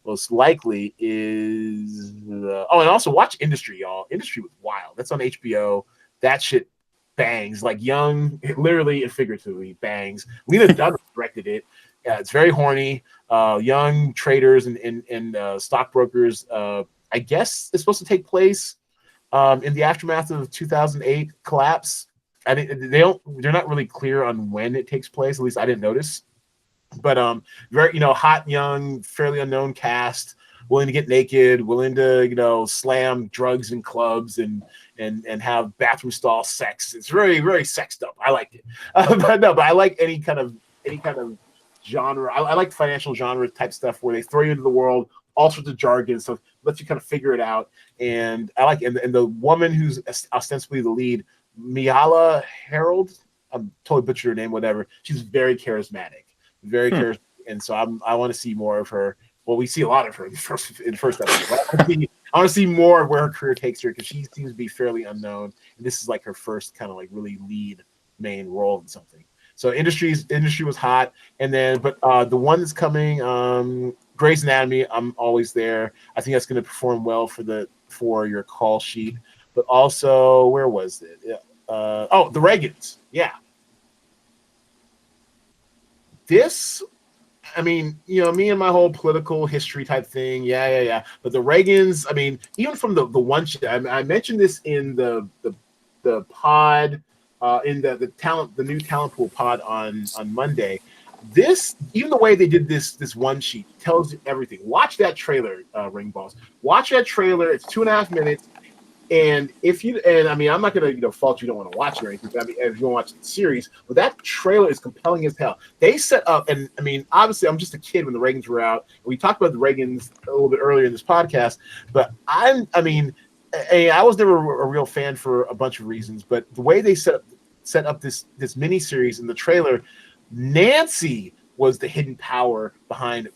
most likely is and also watch Industry, y'all. Industry was wild. That's on HBO. That shit bangs, like young, literally and figuratively bangs. Lena Dunham directed it. It's very horny. Young traders and stockbrokers. I guess it's supposed to take place in the aftermath of the 2008 collapse. They're not really clear on when it takes place. At least I didn't notice. But very hot, young, fairly unknown cast, willing to get naked, willing to slam drugs in clubs and have bathroom stall sex. It's very, very sexed up. I liked it, but I like any kind of genre. I like financial genre type stuff where they throw you into the world, all sorts of jargon, so lets you kind of figure it out. And I like and the woman who's ostensibly the lead, Miala Harold. I'm totally butchered her name, whatever. She's very charismatic. Very charismatic, and so I want to see more of her. Well, we see a lot of her in the first episode. I want to see more of where her career takes her because she seems to be fairly unknown. And this is like her first kind of like really lead main role in something. So industry was hot, and then but the one that's coming, Grey's Anatomy, I'm always there. I think that's going to perform well for your call sheet. But also, where was it? The Reagans. Yeah, this. I mean, me and my whole political history type thing. Yeah. But the Reagans, I mean, even from the one, I mentioned this in the pod, in the new talent pool pod on Monday. This, even the way they did this one sheet tells you everything. Watch that trailer, Ringballs. Watch that trailer. It's 2.5 minutes. And I mean, I'm not gonna fault you don't want to watch it or anything. I mean, if you want to watch the series, but that trailer is compelling as hell. They set up, and I mean, obviously, I'm just a kid when the Reagans were out. We talked about the Reagans a little bit earlier in this podcast, but I was never a real fan for a bunch of reasons. But the way they set up this mini series in the trailer, Nancy was the hidden power behind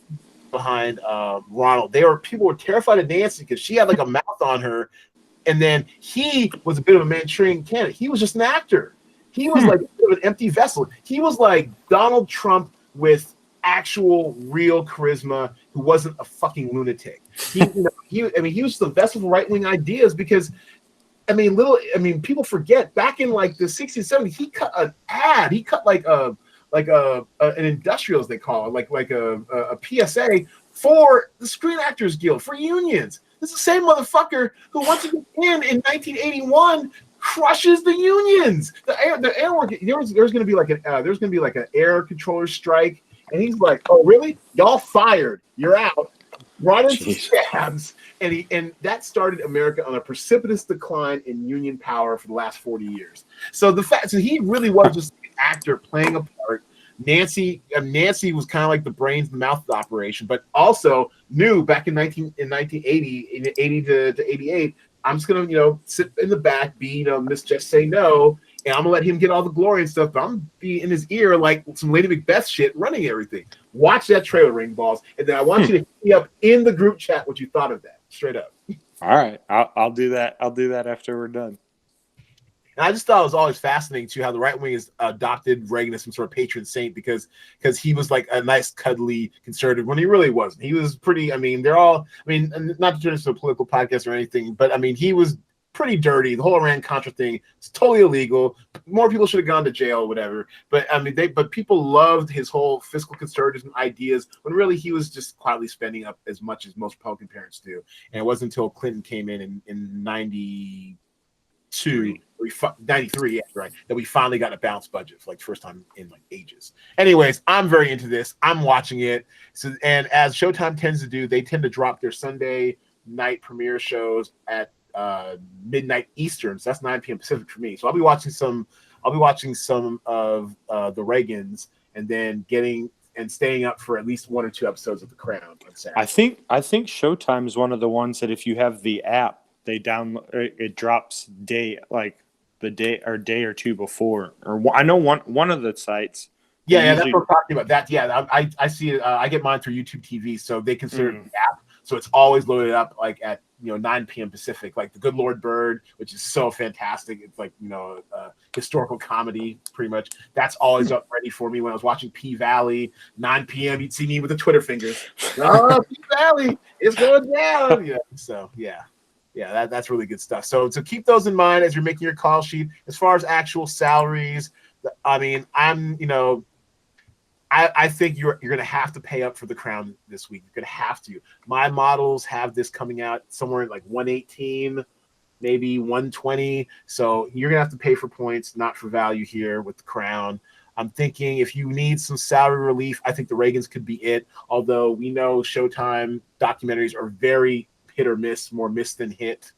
Ronald. People were terrified of Nancy because she had like a mouth on her. And then he was a bit of a Manchurian candidate. He was just an actor. He was like an empty vessel. He was like Donald Trump with actual real charisma who wasn't a fucking lunatic. He was the vessel for right-wing ideas because people forget back in like the 60s, 70s, he cut an ad. He cut like an industrial, as they call it, like a PSA for the Screen Actors Guild, for unions. This is the same motherfucker who, once again in 1981, crushes the unions. The air work. There's going to be like an air controller strike, and he's like, "Oh, really? Y'all fired? You're out." Brought in some scabs, and that started America on a precipitous decline in union power for the last 40 years. So he really was just an actor playing a part. Nancy was kind of like the brains, the mouth of the operation, but also knew back in 1980 to 88, I'm just gonna sit in the back, be Miss Just Say No, and I'm gonna let him get all the glory and stuff. But I'm gonna be in his ear like some Lady Macbeth shit, running everything. Watch that trailer, Ringballs, and then I want you to hit me up in the group chat what you thought of that, straight up. All right, I'll do that. I'll do that after we're done. And I just thought it was always fascinating too how the right wing has adopted Reagan as some sort of patron saint because he was like a nice cuddly conservative when he really wasn't. He was pretty. I mean, not to turn this into a political podcast or anything, but I mean, he was pretty dirty. The whole Iran-Contra thing is totally illegal. More people should have gone to jail, whatever. But I mean, but people loved his whole fiscal conservatism ideas when really he was just quietly spending up as much as most Republican parents do. And it wasn't until Clinton came in 92. 93, yeah, right, that we finally got a balanced budget for like the first time in like ages. Anyways, I'm very into this. I'm watching it. So, and as Showtime tends to do, they tend to drop their Sunday night premiere shows at midnight Eastern. So that's 9 p.m. Pacific for me. So I'll be watching some of the Reagans and then staying up for at least 1 or 2 episodes of The Crown on Saturday. I think Showtime is one of the ones that if you have the app, they download it drops day or two before. Or I know one of the sites. Yeah, that's what we're talking about. That I see it. I get mine through YouTube TV, so they consider it the app. So it's always loaded up like at 9 p.m. Pacific, like The Good Lord Bird, which is so fantastic. It's like historical comedy, pretty much. That's always up ready for me when I was watching P Valley. 9 p.m. You'd see me with the Twitter fingers. Oh, P Valley, it's going down. Yeah. So yeah. Yeah, that's really good stuff. So keep those in mind as you're making your call sheet. As far as actual salaries, I mean, I think you're going to have to pay up for The Crown this week. You're going to have to. My models have this coming out somewhere like 118, maybe 120. So you're going to have to pay for points, not for value here with The Crown. I'm thinking if you need some salary relief, I think the Reagans could be it. Although we know Showtime documentaries are very hit or miss, more miss than hit.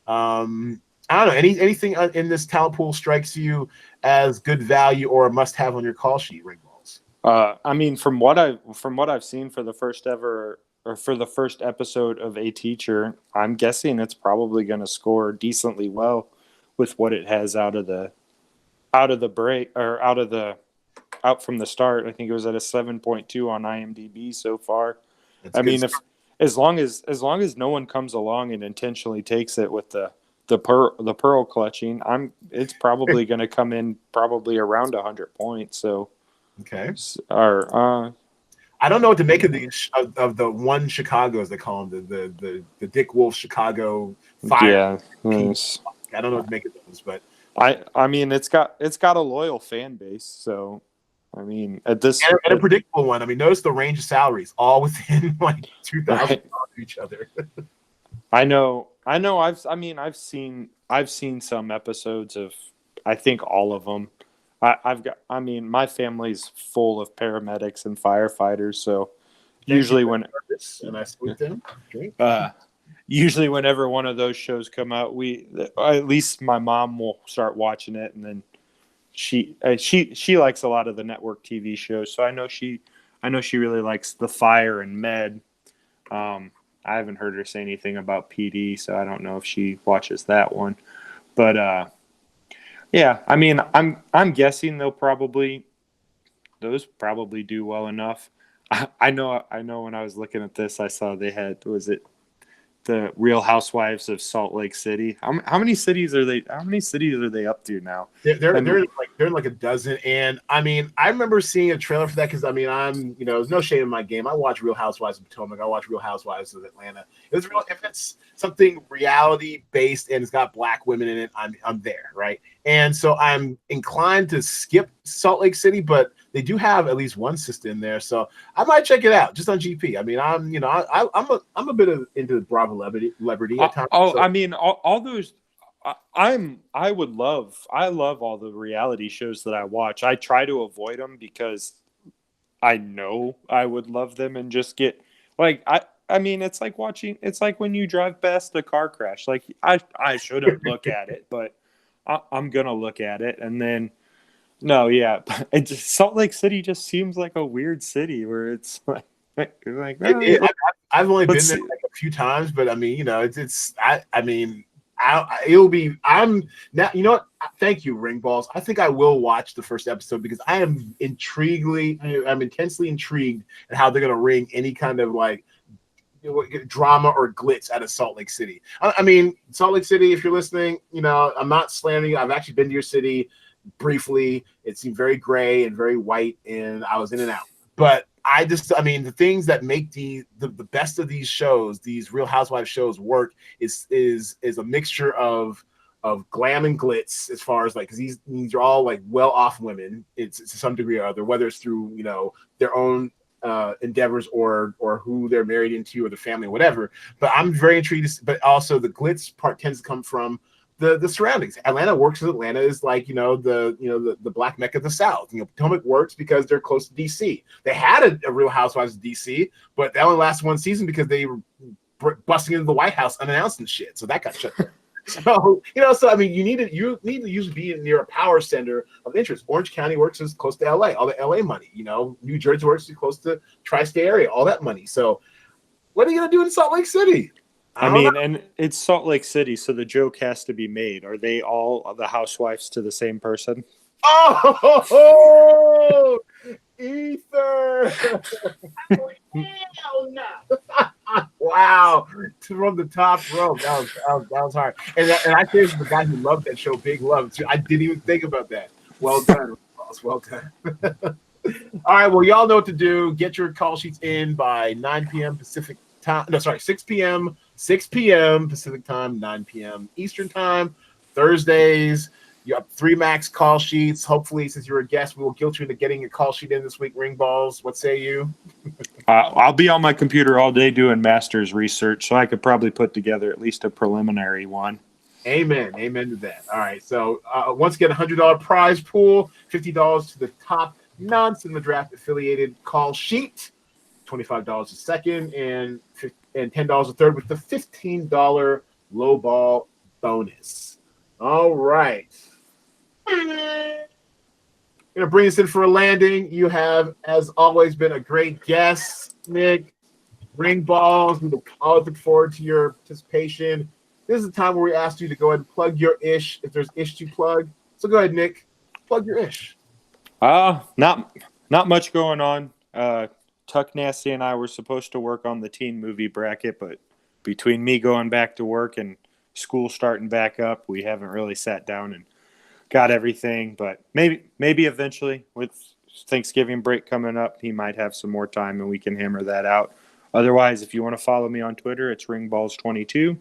I don't know. Anything in this talent pool strikes you as good value or a must-have on your call sheet, Ringballs? I mean, from what I've seen for the first episode of A Teacher, I'm guessing it's probably going to score decently well with what it has out from the start. I think it was at a 7.2 on IMDb so far. That's I good mean, stuff. if as long as no one comes along and intentionally takes it with the pearl clutching, it's probably going to come in probably around 100 points. So, Okay. or I don't know what to make of the one Chicago, as they call him, the Dick Wolf Chicago Fire. yeah, Piece. I don't know what to make of those, but I mean it's got a loyal fan base. So, I mean at this and a predictable one. I mean, notice the range of salaries, all within like $2,000 right. of each other. I know. I've seen some episodes of. I think all of them. My family's full of paramedics and firefighters, so usually and I salute them. Okay. usually whenever one of those shows come out, at least my mom will start watching it, and then she likes a lot of the network TV shows, so I know she really likes The Fire and Med. I haven't heard her say anything about PD, so I don't know if she watches that one. But yeah, I mean, I'm guessing those probably do well enough. I know when I was looking at this, I saw they had, was it the Real Housewives of Salt Lake City? How many cities are they? How many cities are they up to now? They're in like a dozen, and I mean, I remember seeing a trailer for that because I mean, there's no shame in my game. I watch Real Housewives of Potomac. I watch Real Housewives of Atlanta. If it's something reality based and it's got black women in it, I'm there, right? And so I'm inclined to skip Salt Lake City, but they do have at least one sister in there, so I might check it out just on GP. I mean, I'm a bit into Bravo celebrity at times. So. I mean, all those. I love all the reality shows that I watch. I try to avoid them because I know I would love them and just get like I mean it's like when you drive past a car crash. Like I shouldn't look at it, but I'm gonna look at it, and then no, yeah, Salt Lake City just seems like a weird city where it's like I've only been there like a few times, but I mean, I'm now, you know what? Thank you, Ringballs. I think I will watch the first episode because I'm intensely intrigued at how they're going to wring any kind of like drama or glitz out of Salt Lake City. I mean, Salt Lake City, if you're listening, I'm not slandering you. I've actually been to your city briefly. It seemed very gray and very white, and I was in and out. But the things that make the best of these shows, these Real Housewives shows work is a mixture of glam and glitz, as far as like, because these are all like well-off women, it's to some degree or other, whether it's through their own endeavors or who they're married into or the family or whatever. But I'm very intrigued. But also the glitz part tends to come from the surroundings. Atlanta works because Atlanta is like the black Mecca of the South. Potomac works because they're close to DC. They had a Real Housewives of DC, but that only lasted one season because they were busting into the White House unannounced and shit. So that got shut down. So I mean, you need to usually be near a power center of interest. Orange County works as close to LA, all the LA money. New Jersey works as close to tri-state area, all that money. So what are you gonna do in Salt Lake City? I mean, and it's Salt Lake City, so the joke has to be made. Are they all the housewives to the same person? Oh, Ether! Hell no! Wow, from the top rope, that was hard. And I say this is the guy who loved that show, Big Love. I didn't even think about that. Well done, Ross. Well done. All right, well, y'all know what to do. Get your call sheets in by 9 p.m. Pacific time. No, sorry, 6 p.m. 6 p.m. Pacific time, 9 p.m. Eastern time, Thursdays. You have 3 max call sheets. Hopefully, since you're a guest, we will guilt you into getting a call sheet in this week, Ringballs. What say you? I'll be on my computer all day doing master's research, so I could probably put together at least a preliminary one. Amen. Amen to that. All right. So once again, $100 prize pool, $50 to the top non-Cinema Draft affiliated call sheet, $25 a second, and $10 a third with the $15 low ball bonus. All right. Gonna bring us in for a landing. You have, as always, been a great guest, Nick. Ringballs. We always look forward to your participation. This is the time where we ask you to go ahead and plug your ish if there's ish to plug. So go ahead, Nick. Plug your ish. Not much going on. Tuck Nasty and I were supposed to work on the teen movie bracket, but between me going back to work and school starting back up, we haven't really sat down and got everything. But maybe eventually, with Thanksgiving break coming up, he might have some more time and we can hammer that out. Otherwise, if you want to follow me on Twitter, it's Ringballs22.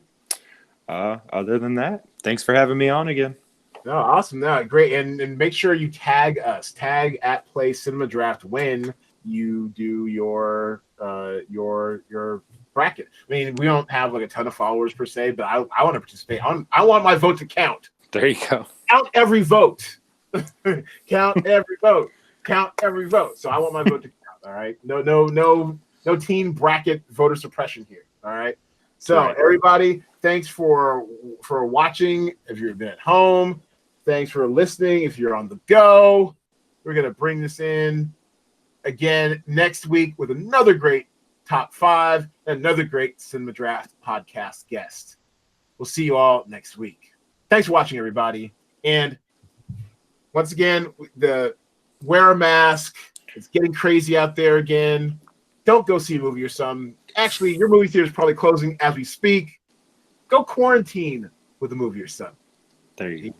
Other than that, thanks for having me on again. No, awesome. No, great. And make sure you tag us. Tag at Play Cinema Draft when you do your bracket. I mean, we don't have like a ton of followers per se, but I want to participate. I want my vote to count. There you go. Count every vote. Count every vote. Count every vote. So I want my vote to count. All right. No team bracket voter suppression here. All right. So right. Everybody, thanks for watching. If you've been at home, thanks for listening. If you're on the go, we're gonna bring this in again next week with another great top 5 and another great Cinema Draft podcast guest. We'll see you all next week. Thanks for watching, everybody. And once again, wear a mask. It's getting crazy out there again. Don't go see a movie or something. Actually, your movie theater is probably closing as we speak. Go quarantine with a movie or something. There you go.